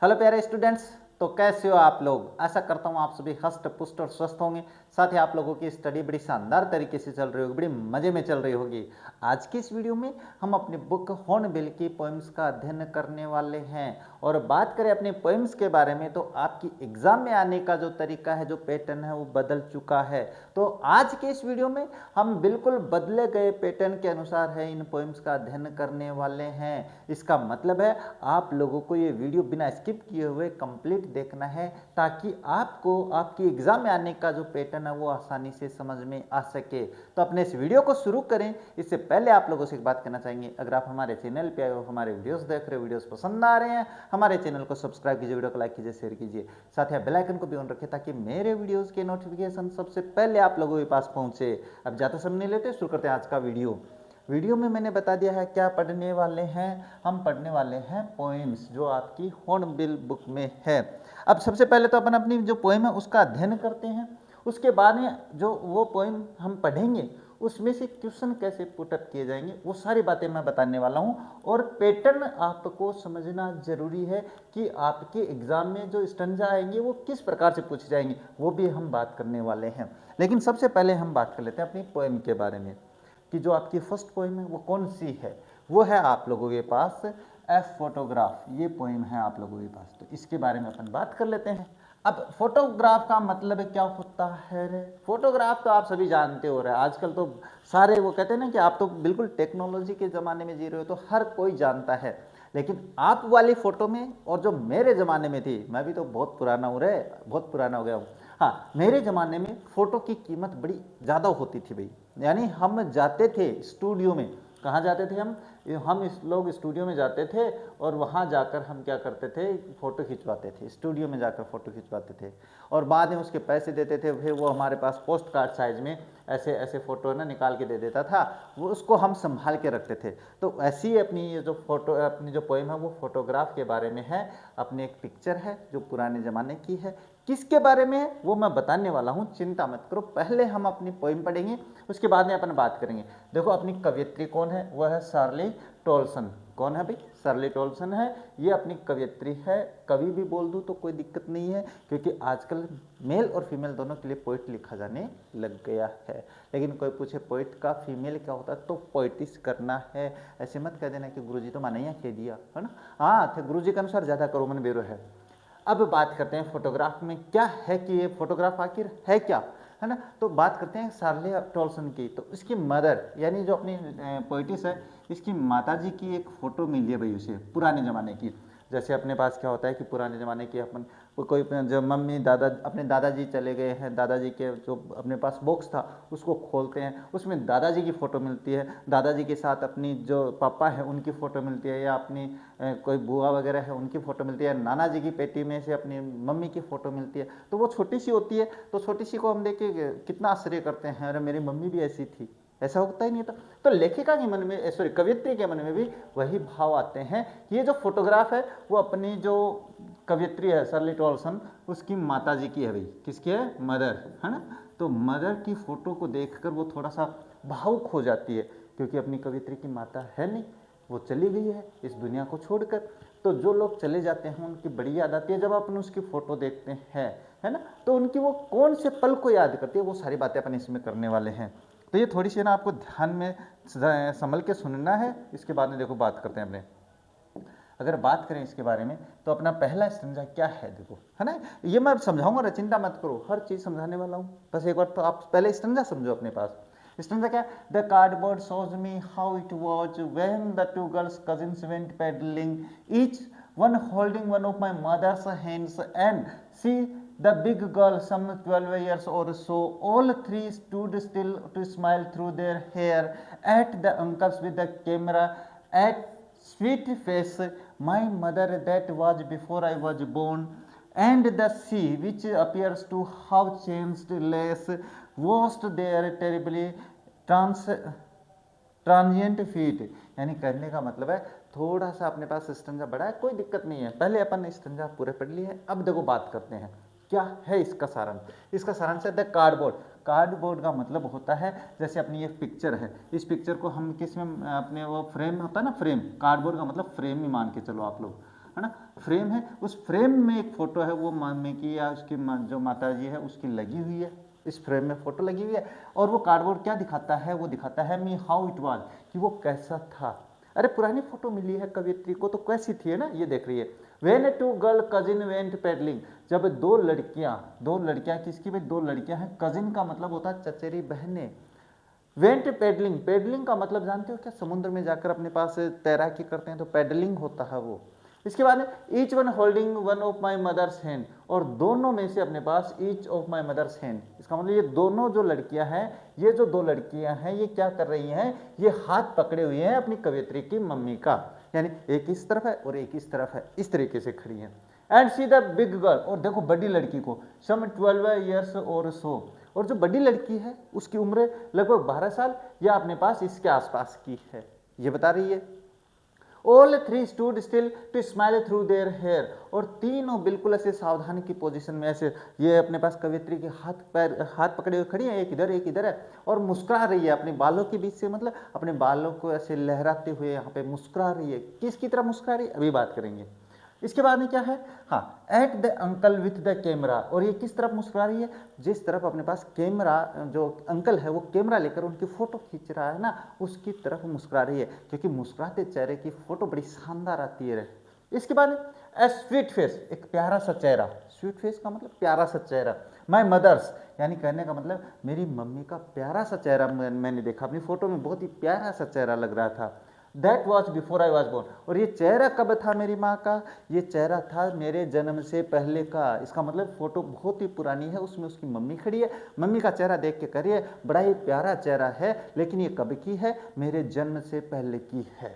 Hello प्यारे students, तो कैसे हो आप लोग। आशा करता हूँ आप सभी हष्ट पुष्ट और स्वस्थ होंगे। साथ ही आप लोगों की स्टडी बड़ी शानदार तरीके से चल रही होगी, बड़ी मजे में चल रही होगी। आज की इस वीडियो में हम अपनी बुक हॉर्नबिल की पोएम्स का अध्ययन करने वाले हैं। और बात करें अपनी पोएम्स के बारे में, तो आपकी एग्जाम में आने का जो तरीका है, जो पैटर्न है, वो बदल चुका है। तो आज के इस वीडियो में हम बिल्कुल बदले गए पैटर्न के अनुसार है इन पोएम्स का अध्ययन करने वाले हैं। इसका मतलब है आप लोगों को ये वीडियो बिना स्किप किए हुए कंप्लीट देखना है, ताकि आपको आपकी एग्जाम में आने का जो पैटर्न है वो आसानी से समझ में आ सके। तो अपने इस वीडियो को शुरू करें, इससे पहले आप लोगों से एक बात कहना चाहेंगे, अगर आप हमारे चैनल पे आए हो, हमारे वीडियोस देख रहे हो, वीडियोस पसंद आ रहे हैं, हमारे चैनल को सब्सक्राइब कीजिए, वीडियो को लाइक कीजिए, शेयर कीजिए, साथ ही बेल आइकन को भी ऑन रखें ताकि मेरे वीडियोस के नोटिफिकेशन सबसे पहले आप लोगों के पास पहुंचे। अब ज़्यादा समय नहीं लेते, शुरू करते हैं आज का वीडियो में मैंने बता दिया है क्या पढ़ने वाले हैं। हम पढ़ने वाले हैं पोएम्स, जो आपकी हॉर्नबिल बुक में है। अब सबसे पहले तो अपन अपनी जो पोएम है उसका अध्ययन करते हैं। उसके बाद में जो वो पोएम हम पढ़ेंगे उसमें से क्वेश्चन कैसे पुटअप किए जाएंगे, वो सारी बातें मैं बताने वाला हूँ। और पैटर्न आपको समझना जरूरी है कि आपके एग्जाम में जो स्टंजा आएंगे वो किस प्रकार से पूछे जाएंगे, वो भी हम बात करने वाले हैं। लेकिन सबसे पहले हम बात कर लेते हैं अपनी पोएम के बारे में, कि जो आपकी फर्स्ट पोएम है वो कौन सी है। वो है आप लोगों के पास एफ फोटोग्राफ, ये पोएम है आप लोगों के पास। तो इसके बारे में अपन बात कर लेते हैं। अब फोटोग्राफ का मतलब क्या होता है रे। फोटोग्राफ तो आप सभी जानते हो रहे, आजकल तो सारे वो कहते हैं ना कि आप तो बिल्कुल टेक्नोलॉजी के ज़माने में जी रहे हो, तो हर कोई जानता है। लेकिन आप वाली फ़ोटो में और जो मेरे ज़माने में थी, मैं भी तो बहुत पुराना हूँ रे, बहुत पुराना हो गया हूँ। हाँ, मेरे ज़माने में फ़ोटो की कीमत बड़ी ज़्यादा होती थी भाई। यानी हम जाते थे स्टूडियो में, कहाँ जाते थे हम इस लोग स्टूडियो में जाते थे और वहाँ जाकर हम क्या करते थे, फ़ोटो खिंचवाते थे, स्टूडियो में जाकर फ़ोटो खिंचवाते थे। और बाद में उसके पैसे देते थे, फिर वो हमारे पास पोस्ट कार्ड साइज़ में ऐसे ऐसे फ़ोटो ना निकाल के दे देता था, वो उसको हम संभाल के रखते थे। तो ऐसी ही अपनी ये जो फ़ोटो, अपनी जो पोएम है वो फ़ोटोग्राफ के बारे में है। अपनी एक पिक्चर है जो पुराने ज़माने की है। किसके बारे में है वो मैं बताने वाला हूँ, चिंता मत करो। पहले हम अपनी पोएम पढ़ेंगे, उसके बाद में अपन बात करेंगे। देखो अपनी कवयित्री कौन है, वह है शार्ली टोल्सन। कौन है भाई, शार्ली टोल्सन है। ये अपनी कवयित्री है। कवि भी बोल दूँ तो कोई दिक्कत नहीं है, क्योंकि आजकल मेल और फीमेल दोनों के लिए पोइट लिखा जाने लग गया है। लेकिन कोई पूछे पोइट का फीमेल क्या होता है, तो पोइटिस करना है। ऐसे मत कह देना कि गुरुजी तो माने कह दिया है ना। हाँ, थे गुरुजी के अनुसार ज़्यादा करो मन बेरो है। अब बात करते हैं फोटोग्राफ में क्या है, कि ये फोटोग्राफ आखिर है क्या, है ना। तो बात करते हैं शार्ली टोल्सन की। तो इसकी मदर यानी जो अपनी पोइटिस है, इसकी माताजी की एक फ़ोटो मिली है भाई उसे, पुराने ज़माने की। जैसे अपने पास क्या होता है कि पुराने ज़माने की अपन कोई जो मम्मी दादा अपने दादाजी चले गए हैं, दादाजी के जो अपने पास बॉक्स था उसको खोलते हैं, उसमें दादाजी की फ़ोटो मिलती है। दादाजी के साथ अपनी जो पापा है उनकी फ़ोटो मिलती है, या अपनी कोई बुआ वगैरह है उनकी फ़ोटो मिलती है। नाना जी की पेटी में से अपनी मम्मी की फ़ोटो मिलती है। तो वो छोटी सी होती है, तो छोटी सी को हम देख के कितना आश्चर्य करते हैं, अरे मेरी मम्मी भी ऐसी थी। ऐसा होता ही नहीं था। तो लेखिका के मन में, सॉरी कवयित्री के मन में भी वही भाव आते हैं कि ये जो फोटोग्राफ है वो अपनी जो कवयित्री है शार्ली टोल्सन, उसकी माताजी की है भाई। किसकी है, मदर, है ना। तो मदर की फ़ोटो को देखकर वो थोड़ा सा भावुक हो जाती है, क्योंकि अपनी कवयित्री की माता है नहीं, वो चली गई है इस दुनिया को छोड़कर। तो जो लोग चले जाते हैं उनकी बड़ी याद आती है जब अपन उसकी फ़ोटो देखते हैं, है ना। तो उनकी वो कौन से पल को याद करती है, वो सारी बातें अपन इसमें करने वाले हैं। तो ये थोड़ी सी ना आपको ध्यान में संभल के सुनना है। इसके बाद में देखो बात करते हैं अपने, अगर बात करें इसके बारे में, तो अपना पहला स्टैंजा क्या है देखो, है ना। ये मैं समझाऊंगा, चिंता मत करो, हर चीज़ समझाने वाला हूँ। बस एक बार तो आप पहले स्टैंजा समझो अपने पास। स्टैंजा क्या, the cardboard shows me how it was when the two girls cousins went pedalling, each one holding one of my mother's hands, and she, the big girl, some 12 years or so, all three stood still to smile through their hair at the uncles with the camera, at sweet face, my mother that was before I was born, and the sea which appears to have changed less, washed their terribly transient feet. यानी कहने का मतलब है थोड़ा सा अपने पास stanza बड़ा है, कोई दिक्कत नहीं है। पहले अपन स्टंजा पूरे पढ़ लिए हैं, अब देखो बात करते हैं क्या है इसका सारांश। इसका सारांश है द कार्डबोर्ड। कार्डबोर्ड का मतलब होता है जैसे अपनी ये पिक्चर है, इस पिक्चर को हम किस में, अपने वो फ्रेम होता है ना, फ्रेम। कार्डबोर्ड का मतलब फ्रेम ही मान के चलो आप लोग। है ना, फ्रेम है, उस फ्रेम में एक फोटो है वो मम्मी की या उसकी जो माता जी है उसकी लगी हुई है, इस फ्रेम में फोटो लगी हुई है। और वो कार्डबोर्ड क्या दिखाता है, वो दिखाता है मी हाउ इट वाज, कि वो कैसा था। अरे पुरानी फोटो मिली है कवियत्री को तो कैसी थी, है ना, ये देख रही है। When two girl cousin went paddling, जब दो लड़कियां किसकी भाई, दो लड़कियां हैं, कजिन का मतलब होता है चचेरी बहनें। वेंट पेडलिंग, पेडलिंग का मतलब जानते हो क्या, समुद्र में जाकर अपने पास तैराकी करते हैं तो पेडलिंग होता है वो। इसके बाद each one holding one of my mother's hand, और दोनों में से अपने पास each of my mother's hand, इसका मतलब ये दोनों जो लड़कियां हैं, ये जो दो लड़कियां हैं ये क्या कर रही हैं, ये हाथ पकड़े हुए हैं अपनी कवियत्री की मम्मी का, यानी एक इस तरफ है और एक इस तरफ है, इस तरीके से खड़ी है। And see the big girl, और देखो बड़ी लड़की को, सम 12 ईयर्स और सो, और जो बड़ी लड़की है उसकी उम्र लगभग 12 साल या अपने पास इसके आसपास की है, ये बता रही है। All three stood still to smile through their hair, और तीनों बिल्कुल ऐसे सावधानी की पोजीशन में ऐसे, ये अपने पास कवियत्री के हाथ पकड़े हुए खड़ी है, एक इधर है, और मुस्कुरा रही है अपने बालों के बीच से, मतलब अपने बालों को ऐसे लहराते हुए यहाँ पे मुस्कुरा रही है। किसकी तरह मुस्कुरा रही है अभी बात करेंगे। इसके बाद में क्या है, हाँ, at the uncle with the camera, और ये किस तरफ मुस्कुरा रही है, जिस तरफ अपने पास कैमरा, जो अंकल है वो कैमरा लेकर उनकी फोटो खींच रहा है ना, उसकी तरफ मुस्कुरा रही है, क्योंकि मुस्कुराते चेहरे की फोटो बड़ी शानदार आती है। इसके बाद ए स्वीट फेस, एक प्यारा सा चेहरा, स्वीट फेस का मतलब प्यारा सा चेहरा। माई मदर्स, यानी कहने का मतलब मेरी मम्मी का प्यारा सा चेहरा मैंने देखा अपनी फोटो में, बहुत ही प्यारा सा चेहरा लग रहा था। That was before I was born, और ये चेहरा कब था मेरी माँ का, ये चेहरा था मेरे जन्म से पहले का। इसका मतलब फोटो बहुत ही पुरानी है, उसमें उसकी मम्मी खड़ी है, मम्मी का चेहरा देख के करिए बड़ा ही प्यारा चेहरा है, लेकिन ये कब की है, मेरे जन्म से पहले की है।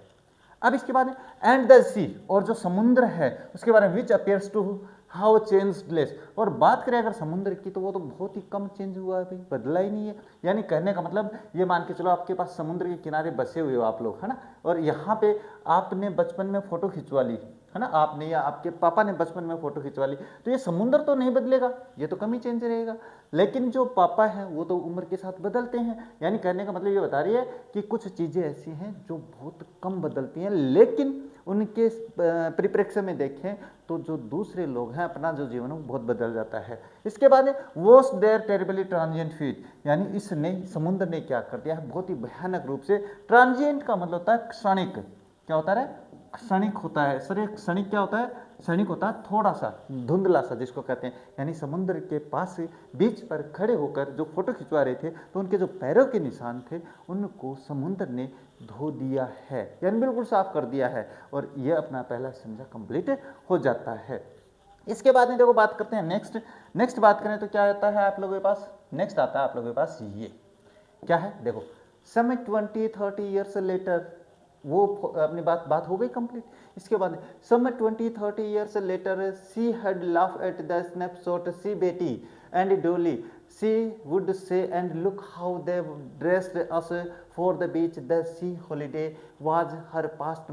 अब इसके बाद एंड द सी, और जो समुद्र है उसके बारे में, which appears to how change less, और बात करें अगर समुद्र की तो वो तो बहुत ही कम चेंज हुआ है भाई, बदला ही नहीं है। यानी कहने का मतलब ये मान के चलो आपके पास समुद्र के किनारे बसे हुए हो आप लोग, है ना, और यहाँ पे आपने बचपन में फोटो खिंचवा ली, है ना, आपने या आपके पापा ने बचपन में फोटो खिंचवा ली, तो ये समुद्र तो नहीं बदलेगा, ये तो कम ही चेंज रहेगा, लेकिन जो पापा हैं वो तो उम्र के साथ बदलते हैं। यानी कहने का मतलब ये बता रही है कि कुछ चीज़ें ऐसी हैं जो बहुत कम बदलती हैं, लेकिन उनके परिप्रेक्ष्य में देखें तो जो दूसरे लोग हैं अपना जो जीवन है बहुत बदल जाता है। इसके बाद was their terribly transient feet, यानी इसने समुद्र ने क्या कर दिया है बहुत ही भयानक रूप से। ट्रांजिएंट का मतलब होता है क्षणिक, क्या होता है, क्षणिक होता है सर, क्षणिक क्या होता है, क्षणिक होता है थोड़ा सा, धुंधला सा जिसको कहते हैं। यानी समुद्र के पास बीच पर खड़े होकर जो फोटो खिंचवा रहे थे तो उनके जो पैरों के निशान थे उनको समुद्र ने धो दिया है, यानी बिल्कुल साफ कर दिया है, और यह अपना पहला संजा कंप्लीट हो जाता है। इसके बाद में देखो बात करते हैं नेक्स्ट बात करें तो क्या आता है आप लोगों के पास, नेक्स्ट आता है आप लोगों के पास ये क्या है, देखो सम 20-30 ईयर्स लेटर, वो अपनी बात हो गई कंप्लीट। इसके बाद some 20-30 years later she had laugh at the snapshot she Betty and Dolly she would say and look how they dressed us for the beach the sea holiday was her past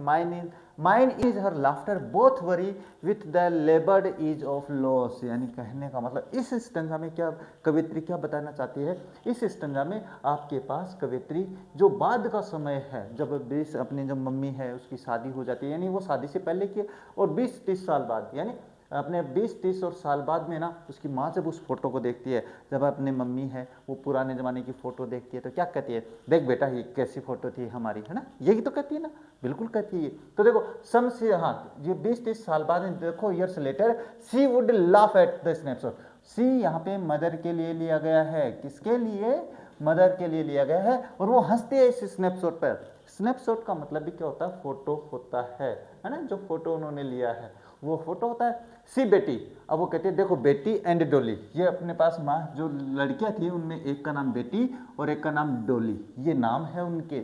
mine is her laughter both worry with the laboured ease of loss. यानी कहने का मतलब इस stanza में क्या कवित्री क्या बताना चाहती है, इस स्टंजा में आपके पास कवित्री जो बाद का समय है जब 20 अपनी जो मम्मी है उसकी शादी हो जाती है, यानी वो शादी से पहले की, और 20-30 साल बाद, यानी अपने 20-30 और साल बाद में ना उसकी माँ जब उस फोटो को देखती है, जब अपनी मम्मी है वो पुराने ज़माने की फ़ोटो देखती है तो क्या कहती है, देख बेटा ये कैसी फ़ोटो थी हमारी, है ना, यही तो कहती है ना, बिल्कुल कहती है। तो देखो सम से, हाँ ये 20-30 साल बाद देखो years later she would laugh at the snapshot, she यहाँ पे मदर के लिए लिया गया है, किसके लिए, मदर के लिए लिया गया है, और वो हंसते हैं इस स्नैपशॉट पर। स्नैपशॉट का मतलब भी क्या होता है, फोटो होता है ना, जो फोटो उन्होंने लिया है वो फोटो होता है। सी बेटी, अब वो कहते हैं देखो बेटी एंड डोली, ये अपने पास माँ जो लड़कियां थी उनमें एक का नाम बेटी और एक का नाम डोली, ये नाम है उनके।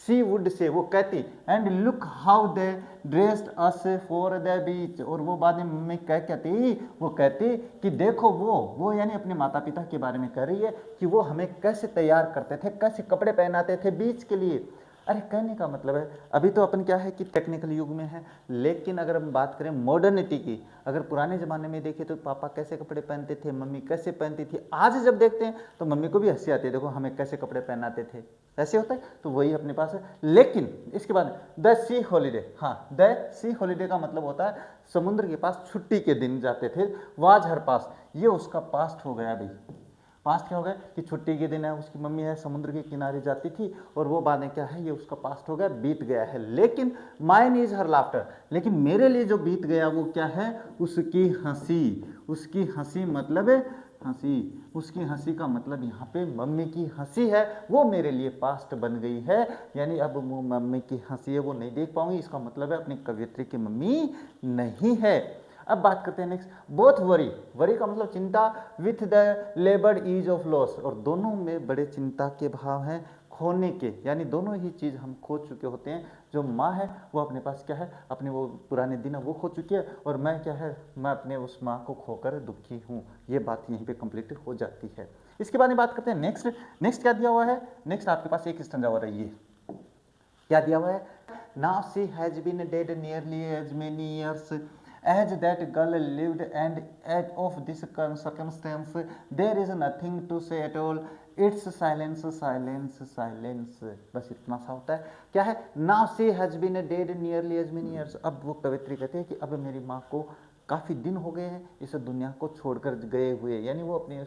सी वुड से, वो कहती and look how they dressed us for the बीच, और वो बाद में मम्मी कहती, वो कहती कि देखो वो यानी अपने माता पिता के बारे में कह रही है कि वो हमें कैसे तैयार करते थे, कैसे कपड़े पहनाते थे बीच के लिए। अरे कहने का मतलब है अभी तो अपन क्या है कि टेक्निकल युग में है, लेकिन अगर हम बात करें मॉडर्निटी की, अगर पुराने ज़माने में देखें तो पापा कैसे कपड़े पहनते थे, मम्मी कैसे पहनती थी, आज जब देखते हैं तो मम्मी को भी हंसी आती है, देखो हमें कैसे कपड़े पहनाते थे, ऐसे होता है, तो वही अपने पास है। लेकिन इसके बाद द सी हॉलीडे, हाँ द सी हॉलीडे का मतलब होता है समुद्र के पास छुट्टी के दिन जाते थे, वाज हर पास, ये उसका पास्ट हो गया भाई। पास्ट क्या हो गया कि छुट्टी के दिन है, उसकी मम्मी है समुद्र के किनारे जाती थी, और वो बातें क्या है, ये उसका पास्ट हो गया, बीत गया है। लेकिन माइन इज हर लाफ्टर, लेकिन मेरे लिए जो बीत गया वो क्या है, उसकी हंसी। उसकी हंसी मतलब हंसी, उसकी हंसी का मतलब यहाँ पे मम्मी की हंसी है, वो मेरे लिए पास्ट बन गई है। यानी अब वो मम्मी की हंसी है वो नहीं देख पाऊंगी, इसका मतलब है अपनी कवियत्री की मम्मी नहीं है। अब बात करते हैं नेक्स्ट, बोथ वरी, वरी का मतलब चिंता, with the laboured ease of loss, और दोनों में बड़े चिंता के भाव हैं खोने के, यानी दोनों ही चीज़ हम खो चुके होते हैं। जो माँ है वो अपने पास क्या है, अपने वो पुराने दिन वो खो चुकी है, और मैं क्या है, मैं अपने उस माँ को खोकर दुखी हूँ। ये बात यहीं पे कंप्लीट हो जाती है। इसके बाद में बात करते हैं नेक्स्ट। नेक्स्ट क्या दिया हुआ है, नेक्स्ट आपके पास एक स्टैंजा हो रही है, क्या दिया हुआ है, now she has been dead nearly as many years as that girl lived, and as of this circumstance there is nothing to say at all, it's silence silence silence। बस इतना सा होता है। क्या है, now she has been dead nearly as many years। अब वो कवित्री कहते हैं कि अब मेरी माँ को काफ़ी दिन हो गए हैं इस दुनिया को छोड़कर गए हुए, यानी वो अपनी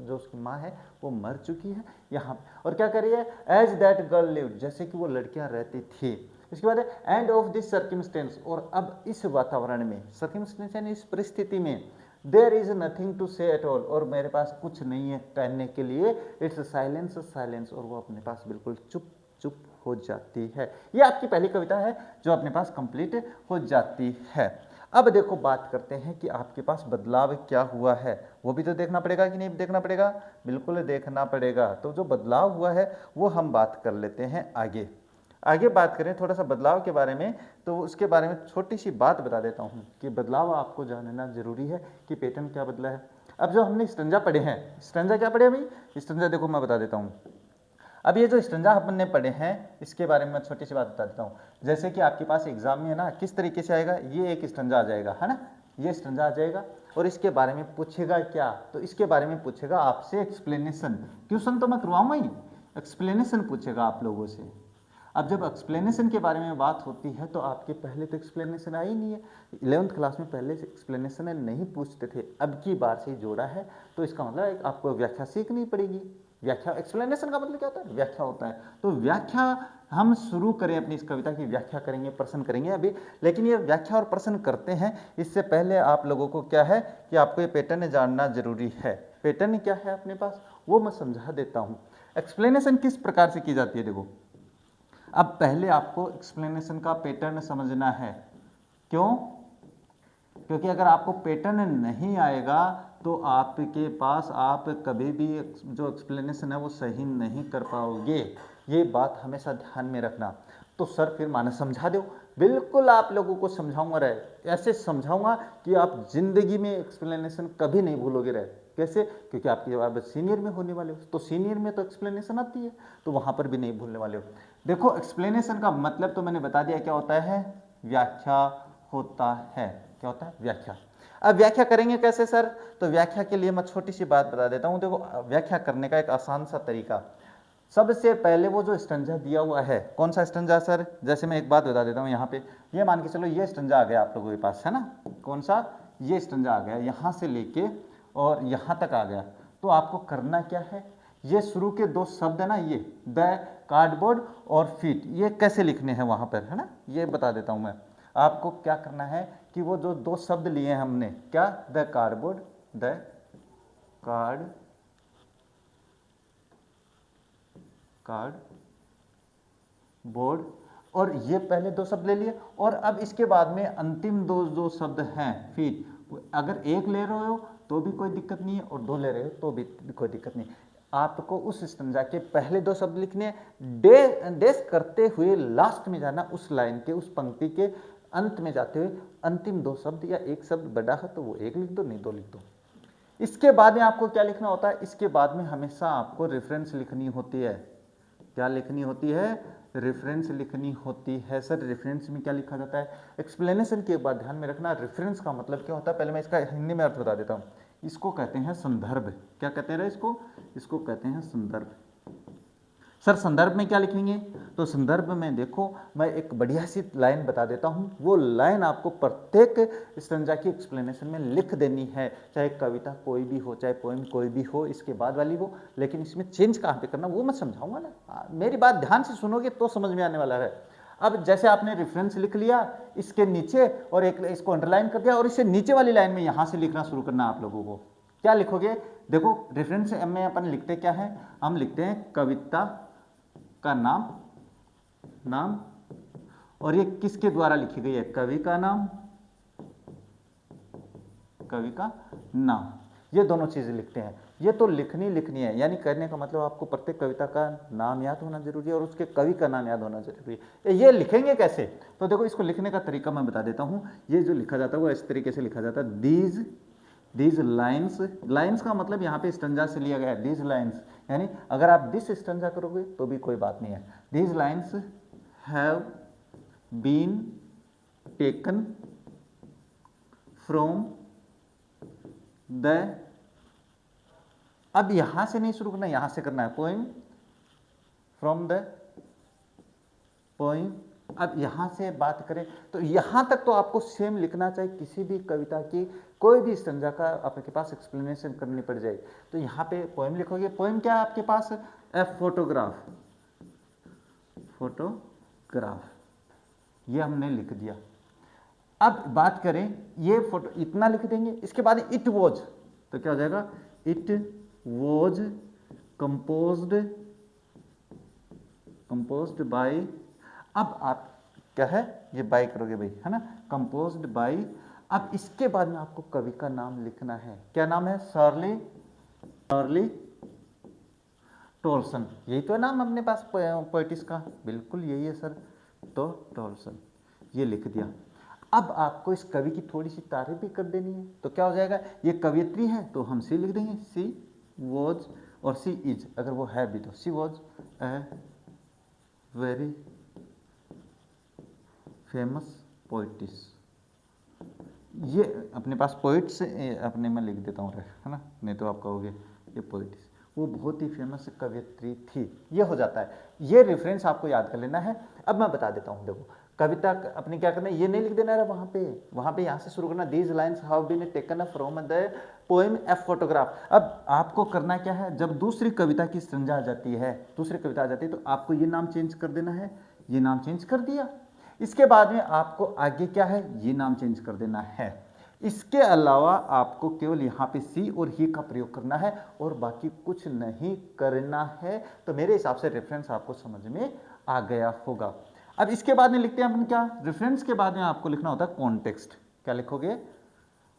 जो उसकी माँ है वो मर चुकी है यहाँ। और क्या कर रही है, एज दैट गर्ल लिव्ड, जैसे कि वो लड़कियाँ रहती थी। इसके बाद एंड ऑफ दिस सर्कमस्टेंस, और अब इस वातावरण में, सर्कमस्टेंस यानी इस परिस्थिति में, there is nothing to say at all, और मेरे पास कुछ नहीं है कहने के लिए, इट्स साइलेंस साइलेंस, और वो अपने पास बिल्कुल चुप चुप हो जाती है। ये आपकी पहली कविता है जो अपने पास कंप्लीट हो जाती है। अब देखो बात करते हैं कि आपके पास बदलाव क्या हुआ है, वो भी तो देखना पड़ेगा कि नहीं देखना पड़ेगा, बिल्कुल देखना पड़ेगा। तो जो बदलाव हुआ है वो हम बात कर लेते हैं आगे। आगे बात करें थोड़ा सा बदलाव के बारे में, तो उसके बारे में छोटी सी बात बता देता हूँ कि बदलाव आपको जानना जरूरी है कि पैटर्न क्या बदला है। अब जो हमने स्टंजा पढ़े हैं, स्टंजा क्या पढ़े भाई, स्टंजा देखो मैं बता देता हूँ। अब ये जो स्टंजा हमने पढ़े हैं इसके बारे में मैं छोटी सी बात बता देता हूँ। जैसे कि आपके पास एग्जाम में है ना, किस तरीके से आएगा, ये एक स्टंजा आ जाएगा है ना, ये स्टंजा आ जाएगा, और इसके बारे में पूछेगा क्या, तो इसके बारे में पूछेगा आपसे एक्सप्लेनेशन। ट्यूशन तो मैं करवाऊंगा ही, एक्सप्लेनेशन पूछेगा आप लोगों से। अब जब एक्सप्लेनेशन के बारे में बात होती है तो आपके पहले तो एक्सप्लेनेशन आई नहीं है, 11th क्लास में पहले से एक्सप्लेनेशन नहीं पूछते थे, अब की बार से जोड़ा है, तो इसका मतलब आपको व्याख्या सीखनी पड़ेगी। व्याख्या, एक्सप्लेनेशन का मतलब क्या होता है, व्याख्या होता है। तो व्याख्या हम शुरू करें अपनी इस कविता की व्याख्या करेंगे, प्रश्न करेंगे अभी, लेकिन ये व्याख्या और प्रश्न करते हैं इससे पहले आप लोगों को क्या है कि आपको ये पैटर्न जानना जरूरी है। पैटर्न क्या है अपने पास वो मैं समझा देता हूँ। एक्सप्लेनेशन किस प्रकार से की जाती है, देखो अब पहले आपको एक्सप्लेनेशन का पैटर्न समझना है। क्यों, क्योंकि अगर आपको पैटर्न नहीं आएगा तो आपके पास आप कभी भी जो एक्सप्लेनेशन है वो सही नहीं कर पाओगे, ये बात हमेशा ध्यान में रखना। तो सर फिर माने समझा दो, बिल्कुल आप लोगों को समझाऊंगा रहे, ऐसे समझाऊंगा कि आप जिंदगी में एक्सप्लेनेशन कभी नहीं भूलोगे रहे। कैसे, क्योंकि आपकी जब आप सीनियर में होने वाले हो तो सीनियर में तो एक्सप्लेनेशन आती है, तो वहां पर भी नहीं भूलने वाले हो। देखो एक्सप्लेनेशन का मतलब तो मैंने बता दिया क्या होता है, व्याख्या होता है। क्या होता है, व्याख्या। अब व्याख्या करेंगे कैसे सर, तो व्याख्या के लिए मैं छोटी सी बात बता देता हूं। देखो व्याख्या करने का एक आसान सा तरीका, सबसे पहले वो जो स्टंजा दिया हुआ है, कौन सा स्टंजा सर, जैसे मैं एक बात बता देता हूँ यहाँ पे, ये मान के चलो ये स्टंजा आ गया आप लोगों के पास है ना, कौन सा, ये स्टंजा आ गया, यहाँ से लेके और यहाँ तक आ गया, तो आपको करना क्या है, ये शुरू के दो शब्द है ना, ये द कार्डबोर्ड और फीट, ये कैसे लिखने हैं वहाँ पर है ना, ये बता देता हूँ मैं। आपको क्या करना है कि वो जो दो शब्द लिए हैं हमने, क्या, the cardboard, the card board, और ये पहले दो शब्द ले लिए, और अब इसके बाद में अंतिम दो शब्द हैं फीट, अगर एक ले रहे हो तो भी कोई दिक्कत नहीं है और दो ले रहे हो तो भी कोई दिक्कत नहीं। आपको उस स्टंजा के पहले दो शब्द लिखने हैं, डेस करते हुए लास्ट में जाना, उस लाइन के उस पंक्ति के अंत में जाते हुए अंतिम दो शब्द, या एक शब्द बड़ा है तो वो एक लिख दो, नहीं दो लिख दो। इसके बाद में आपको क्या लिखना होता है, इसके बाद में हमेशा आपको रेफरेंस लिखनी होती है। क्या लिखनी होती है, रेफरेंस लिखनी होती है। सर रेफरेंस में क्या लिखा जाता है, एक्सप्लेनेशन के बाद ध्यान में रखना रेफरेंस का मतलब क्या होता है, पहले मैं इसका हिंदी में अर्थ बता देता हूँ। इसको कहते हैं संदर्भ। क्या कहते हैं इसको, इसको कहते हैं संदर्भ। सर संदर्भ में क्या लिखेंगे? तो संदर्भ में देखो मैं एक बढ़िया सी लाइन बता देता हूँ, वो लाइन आपको प्रत्येक स्टैंजा की एक्सप्लेनेशन में लिख देनी है, चाहे कविता कोई भी हो, चाहे पोएम कोई भी हो, इसके बाद वाली हो, लेकिन इसमें चेंज कहाँ पे करना वो मैं समझाऊंगा ना। मेरी बात ध्यान से सुनोगे तो समझ में आने वाला है। अब जैसे आपने रेफरेंस लिख लिया इसके नीचे और एक इसको अंडरलाइन कर दिया, और इससे नीचे वाली लाइन में यहाँ से लिखना शुरू करना आप लोगों को। क्या लिखोगे? देखो रेफरेंस में अपन लिखते क्या है, हम लिखते हैं कविता का नाम, और ये किसके द्वारा लिखी गई है? कवि का नाम, ये दोनों चीजें लिखते हैं। ये तो लिखनी है, यानी कहने का मतलब आपको प्रत्येक कविता का नाम याद होना जरूरी है और उसके कवि का नाम याद होना जरूरी है। ये लिखेंगे कैसे? तो देखो इसको लिखने का तरीका मैं बता देता हूँ। ये जो लिखा जाता है वो इस तरीके से लिखा जाता है, दीज लाइन्स का मतलब यहाँ पे स्टंजा से लिया गया है, दीज लाइन्स, यानी अगर आप दिस स्टंजा करोगे तो भी कोई बात नहीं है। These lines have been taken from the, अब यहां से नहीं शुरू करना, यहां से करना है, पोइम फ्रॉम द पोइम। अब यहां से बात करें तो यहां तक तो आपको सेम लिखना चाहिए, किसी भी कविता की कोई भी स्टंजा का आपके पास एक्सप्लेनेशन करनी पड़ जाए तो यहां पे पोइम लिखोगे। पोइम क्या है आपके पास? ए फोटोग्राफ, ये हमने लिख दिया। अब बात करें ये फोटो, इतना लिख देंगे, इसके बाद इट वॉज, तो क्या हो जाएगा? इट वॉज कंपोज्ड बाय, अब आप क्या है ये बाय करोगे भाई, है ना, कंपोज्ड बाय। अब इसके बाद में आपको कवि का नाम लिखना है। क्या नाम है? शर्ली टोल्सन, यही तो है नाम अपने पास पोएटिस का, बिल्कुल यही है सर, तो टोल्सन, ये लिख दिया। अब आपको इस कवि की थोड़ी सी तारीफ भी कर देनी है, तो क्या हो जाएगा? ये कवियत्री है तो हम सी लिख देंगे, सी वॉज, और सी इज अगर वो है भी तो, she was a very famous poetess. ये अपने पास पोइट्स अपने में लिख देता हूँ, है ना, नहीं तो आप कहोगे ये पोइटिस, वो बहुत ही फेमस कवियत्री थी, ये हो जाता है। ये रेफरेंस आपको याद कर लेना है। अब मैं बता देता हूँ, देखो कविता अपने क्या करना है, ये नहीं लिख देना है वहाँ पे यहाँ से शुरू करना, these lines have been taken from the poem a photograph. अब आपको करना क्या है, जब दूसरी कविता की स्टंजा आ जाती है, तो आपको ये नाम चेंज कर देना है, ये नाम चेंज कर दिया। इसके बाद में आपको आगे क्या है, ये नाम चेंज कर देना है। इसके अलावा आपको केवल यहाँ पे सी और ही का प्रयोग करना है और बाकी कुछ नहीं करना है। तो मेरे हिसाब से रेफरेंस आपको समझ में आ गया होगा। अब इसके बाद में लिखते हैं अपन क्या, रेफरेंस के बाद में आपको लिखना होता है कॉन्टेक्स्ट। क्या लिखोगे?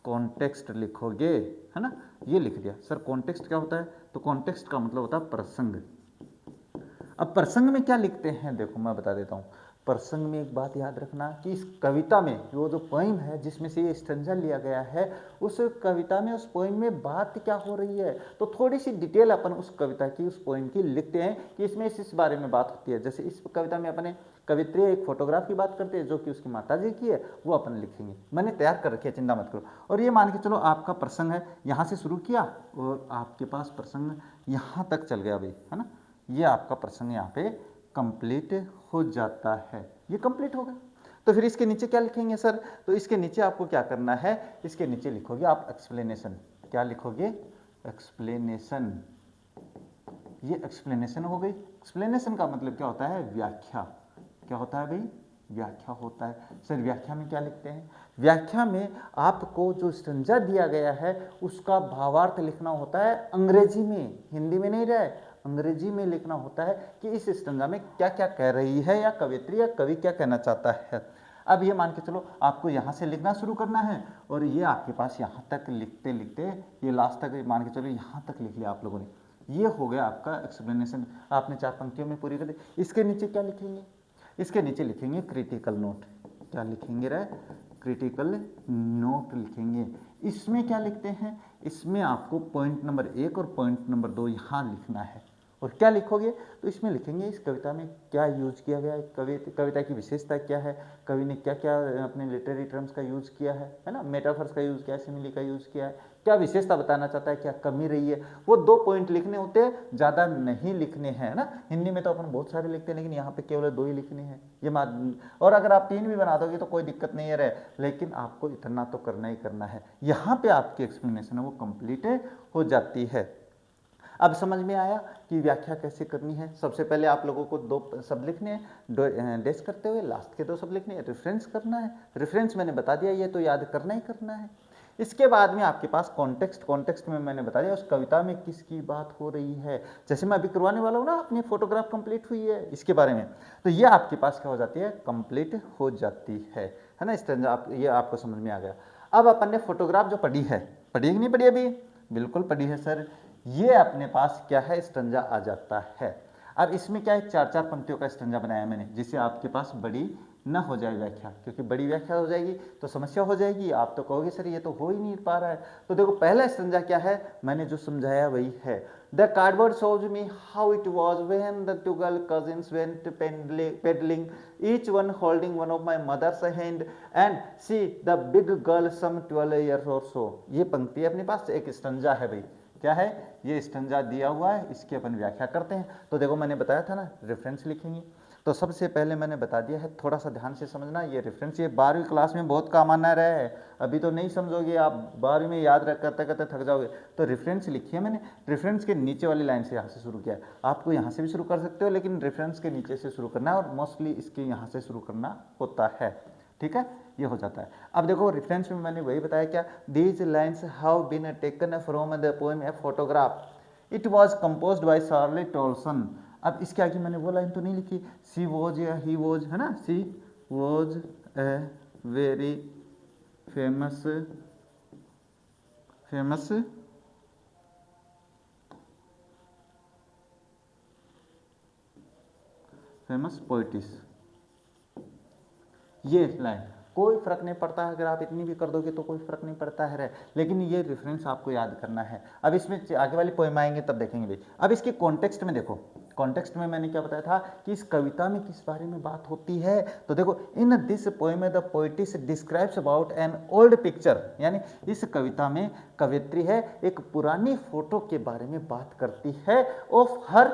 कॉन्टेक्स्ट लिखोगे, है ना, ये लिख दिया। सर कॉन्टेक्स्ट क्या होता है? तो कॉन्टेक्स्ट का मतलब होता है प्रसंग। अब प्रसंग में क्या लिखते हैं, देखो मैं बता देता हूँ। प्रसंग में एक बात याद रखना कि इस कविता में वो जो पोइम है जिसमें से ये स्टैंजा लिया गया है, उस कविता में, उस पोइम में बात क्या हो रही है, तो थोड़ी सी डिटेल अपन उस कविता की, उस पोइम की लिखते हैं कि इसमें इस बारे में बात होती है। जैसे इस कविता में अपने कवित्री एक फोटोग्राफ की बात करते हैं जो कि उसकी माताजी की है, वो अपन लिखेंगे, मैंने तैयार कर रखी है, चिंता मत करो। और ये मान के चलो आपका प्रसंग है, यहाँ से शुरू किया और आपके पास प्रसंग यहाँ तक चल गया भाई, है ना, ये आपका प्रसंग यहाँ पे कंप्लीट हो जाता है, ये कंप्लीट हो गया। तो फिर इसके नीचे क्या लिखेंगे सर? तो इसके नीचे आपको क्या करना है, इसके नीचे लिखोगे आप एक्सप्लेनेशन। क्या लिखोगे? एक्सप्लेनेशन। ये एक्सप्लेनेशन हो गई। एक्सप्लेनेशन का मतलब क्या होता है? व्याख्या। क्या होता है भाई? व्याख्या होता है। सर व्याख्या में क्या लिखते हैं? व्याख्या में आपको जो स्टंजा दिया गया है उसका भावार्थ लिखना होता है अंग्रेजी में, हिंदी में नहीं रहा है, अंग्रेजी में लिखना होता है कि इस स्टंजा में क्या क्या कह रही है या कवित्री या कवि क्या कहना चाहता है। अब ये मान के चलो आपको यहाँ से लिखना शुरू करना है और ये आपके पास यहाँ तक लिखते लिखते ये लास्ट तक मान के चलो यहाँ तक लिख लिया आप लोगों ने। ये हो गया आपका एक्सप्लेनेशन, आपने 4 पंक्तियों में पूरी कर दी। इसके नीचे क्या लिखेंगे? इसके नीचे लिखेंगे क्रिटिकल नोट। क्या लिखेंगे रे? क्रिटिकल नोट लिखेंगे। इसमें क्या लिखते हैं? इसमें आपको पॉइंट नंबर 1 और पॉइंट नंबर 2 यहाँ लिखना है। और क्या लिखोगे तो इसमें लिखेंगे इस कविता में क्या यूज किया गया है, कविता की विशेषता क्या है, कवि ने क्या क्या अपने लिटरेरी टर्म्स का यूज किया है ना, मेटाफर्स का यूज किया है, सिमिली का यूज किया है, क्या विशेषता बताना चाहता है, क्या कमी रही है। वो 2 पॉइंट लिखने होते हैं, ज़्यादा नहीं लिखने हैं ना। हिंदी में तो अपन बहुत सारे लिखते हैं, लेकिन यहाँ पे केवल 2 ही लिखने हैं ये और अगर आप 3 भी बना दोगे तो कोई दिक्कत नहीं है रहे, लेकिन आपको इतना तो करना ही करना है। यहाँ पे आपकी एक्सप्लेनेशन है वो कंप्लीट हो जाती है। अब समझ में आया कि व्याख्या कैसे करनी है। सबसे पहले आप लोगों को 2 शब्द लिखने हैं, डेस करते हुए लास्ट के 2 शब्द लिखने हैं, रेफरेंस करना है। रेफरेंस मैंने बता दिया, ये तो याद करना ही करना है। इसके बाद में आपके पास कॉन्टेक्स्ट में मैंने बता दिया उस कविता में किसकी बात हो रही है। जैसे मैं अभी करवाने वाला हूँ ना, अपनी फोटोग्राफ कंप्लीट हुई है इसके बारे में, तो ये आपके पास क्या हो जाती है, कंप्लीट हो जाती है ना। इस तरह ये आपको समझ में आ गया। अब अपन ने फोटोग्राफ जो पढ़ी है कि नहीं पढ़ी अभी, बिल्कुल पढ़ी है सर। ये अपने पास क्या है, स्टंजा आ जाता है। अब इसमें क्या है, 4-4 पंक्तियों का स्टंजा बनाया मैंने, जिससे आपके पास बड़ी ना हो जाए व्याख्या, क्योंकि बड़ी व्याख्या हो जाएगी तो समस्या हो जाएगी। आप तो कहोगे सर ये तो हो ही नहीं पा रहा है। तो देखो पहला स्टंजा क्या है, मैंने जो समझाया वही है। The cardboard shows me how it was when the 2 girl cousins went peddling, each one holding one of my mother's hand and see the big girl some 12 years or so। ये पंक्ति अपने पास एक स्टंजा है भाई, क्या है ये stanza दिया हुआ है, इसकी अपन व्याख्या करते हैं। तो देखो मैंने बताया था ना रेफरेंस लिखेंगे, तो सबसे पहले मैंने बता दिया है, थोड़ा सा ध्यान से समझना। ये रेफरेंस ये 12वीं क्लास में बहुत काम आना रहा है, अभी तो नहीं समझोगे आप, 12वीं में याद करते करते थक जाओगे। तो रेफरेंस लिखिए मैंने, रेफरेंस के नीचे वाली लाइन से यहाँ से शुरू किया। आपको यहाँ से भी शुरू कर सकते हो, लेकिन रेफरेंस के नीचे से शुरू करना है, और मोस्टली इसके यहाँ से शुरू करना होता है। ठीक है, ये हो जाता है। अब देखो रेफरेंस में मैंने वही बताया, क्या these lines have been taken from the poem a photograph, it was composed by Charlie Toulson. अब इसके आगे मैंने वो लाइन तो नहीं लिखी, सी वॉज या ही वॉज, है ना, she was a very famous poetess. ये लाइन कोई फर्क नहीं पड़ता है, अगर आप इतनी भी कर दोगे तो कोई फर्क नहीं पड़ता है, लेकिन ये रेफरेंस आपको याद करना है। अब इसमें आगे वाली पोएम आएंगे तब देखेंगे भाई। अब इसके कॉन्टेक्स्ट में देखो, कॉन्टेक्स्ट में मैंने क्या बताया था कि इस कविता में किस बारे में बात होती है। तो देखो इन this poem the poetess describes about an old picture, यानी इस कविता में कवियत्री है एक पुरानी फोटो के बारे में बात करती है, ऑफ हर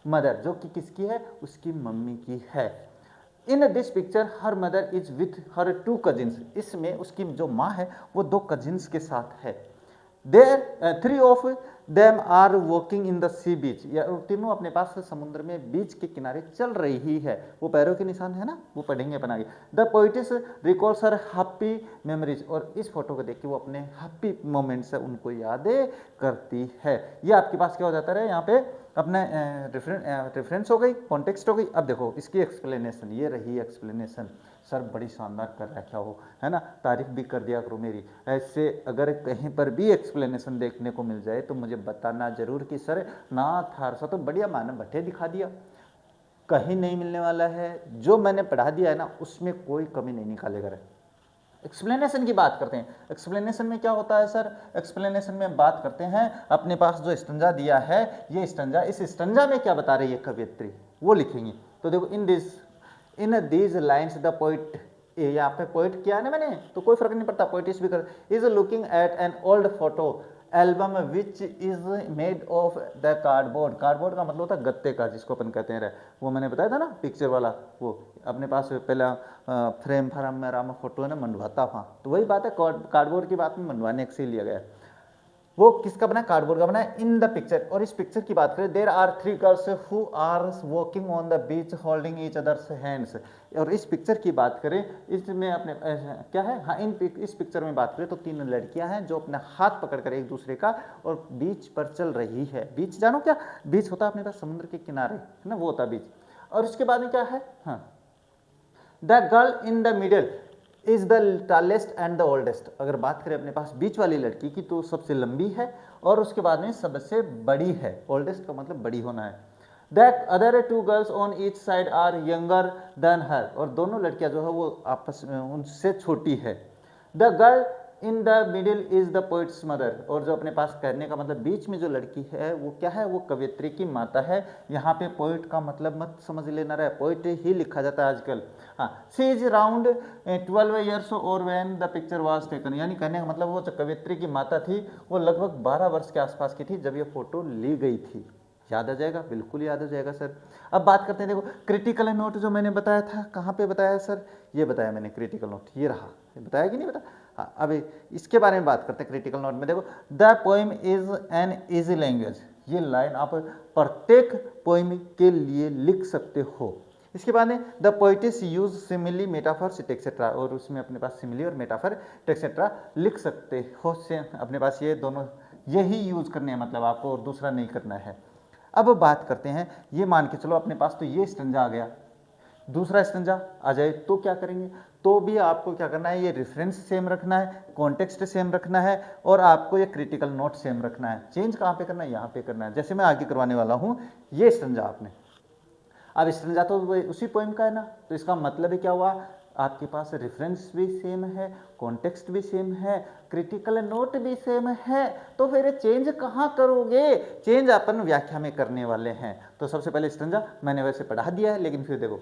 मदर, जो कि किसकी है, उसकी मम्मी की है। इन this picture her mother is with her 2 cousins, इसमें उसकी जो माँ है वो 2 कजिन्स के साथ है। There 3 of them are walking in the sea beach, या तीनों अपने पास समुद्र में बीच के किनारे चल रही है। वो पैरों के निशान है ना, वो पढ़ेंगे अपन आगे। The पोइटिस recalls her happy memories, और इस फोटो को देख के वो अपने हैप्पी मोमेंट्स है उनको यादें करती है। ये आपके पास क्या हो जाता है, यहाँ पे अपने रेफरेंस हो गई, कॉन्टेक्स्ट हो गई। अब देखो इसकी एक्सप्लेनेशन, ये रही एक्सप्लेनेशन। सर बड़ी शानदार कर रखा हो, है ना, तारीफ भी कर दिया करो मेरी। ऐसे अगर कहीं पर भी एक्सप्लेनेशन देखने को मिल जाए तो मुझे बताना जरूर कि सर ना था तो बढ़िया मानव भट्टे दिखा दिया, कहीं नहीं मिलने वाला है। जो मैंने पढ़ा दिया है ना उसमें कोई कमी नहीं निकालेगा। एक्सप्लेनेशन की बात करते हैं। एक्सप्लेनेशन में क्या होता है सर, एक्सप्लेनेशन में बात करते हैं अपने पास जो स्टंजा दिया है, ये स्टंजा, इस स्टंजा में क्या बता रही है कवियत्री, वो लिखेंगे। तो देखो in these lines the poet, यहाँ पे पोइट किया है ना मैंने, तो कोई फर्क नहीं पड़ता, पोइटिस भी कर, is looking at an old photo album which is made of the cardboard. Cardboard का मतलब होता है गत्ते का, जिसको अपन कहते हैं, वो मैंने बताया था ना पिक्चर वाला, वो अपने पास पहला फ्रेम फराम में रामा फोटो है ना मंडवाता था, तो वही बात है, कार्डबोर्ड की बात में मंडवाने से लिया गया। वो किसका बना, कार्डबोर्ड का बना है। इन द पिक्चर, और इस पिक्चर की बात करें, there are 3 girls who are walking on the beach holding each others hands. और इस पिक्चर की बात करें, इसमें अपने क्या है, हाँ इस पिक्चर में बात करें तो 3 लड़कियां हैं जो अपना हाथ पकड़कर एक दूसरे का और बीच पर चल रही है। बीच जानो क्या, बीच होता है अपने पास समुद्र के किनारे, है ना, वो होता है बीच। और उसके बाद में क्या है, हाँ, the girl in the middle is the tallest and the oldest. अगर बात करें अपने पास बीच वाली लड़की की तो सबसे लंबी है और उसके बाद में सबसे बड़ी है। ओल्डेस्ट का मतलब बड़ी होना है। The other 2 girls on each side are younger than her, और दोनों लड़कियां जो है वो आपस में उनसे छोटी है। The girl in the middle is the poet's mother, और जो अपने पास कहने का मतलब बीच में जो लड़की है वो क्या है, वो कवियत्री की माता है। यहाँ पे पोइट का मतलब मत समझ लेना रहा है, पोइट ही लिखा जाता है आजकल। हाँ, सी इज अराउंड 12 ईयर्स और when the picture was taken, यानी कहने का मतलब वो जो कवियत्री की माता थी वो लगभग 12 वर्ष के आसपास की थी जब ये फोटो ली गई थी। याद आ जाएगा, बिल्कुल याद आ जाएगा सर। अब बात करते हैं, देखो क्रिटिकल नोट जो मैंने बताया था, कहाँ पे बताया है सर, ये बताया मैंने क्रिटिकल नोट, ये रहा, ये बताया कि नहीं बताया। हाँ, अभी इसके बारे में बात करते हैं। क्रिटिकल नोट में देखो, the poem is an easy language, ये लाइन आप प्रत्येक पोएम के लिए लिख सकते हो। इसके बाद में the पोइटिस use simile metaphors etcetera, और उसमें अपने पास सिमिली और मेटाफर एक्सेट्रा लिख सकते हो। अपने पास ये दोनों यही यूज करने हैं, मतलब आपको और दूसरा नहीं करना है। अब बात करते हैं, ये मान के चलो अपने पास तो ये स्टंजा आ गया, दूसरा स्टंजा आ जाए तो क्या करेंगे, तो भी आपको क्या करना है, ये रेफरेंस सेम रखना है, कॉन्टेक्स्ट सेम रखना है, और आपको ये क्रिटिकल नोट सेम रखना है। चेंज कहाँ पे करना है, यहाँ पे करना है। जैसे मैं आगे करवाने वाला हूँ, ये स्टंजा आपने, अब स्टंजा तो उसी पोएम का है ना, तो इसका मतलब क्या हुआ, आपके पास रेफरेंस भी सेम है, कॉन्टेक्स्ट भी सेम है, क्रिटिकल नोट भी सेम है, तो फिर चेंज कहाँ करोगे, चेंज अपन व्याख्या में करने वाले हैं। तो सबसे पहले स्टंजा मैंने वैसे पढ़ा दिया है, लेकिन फिर देखो,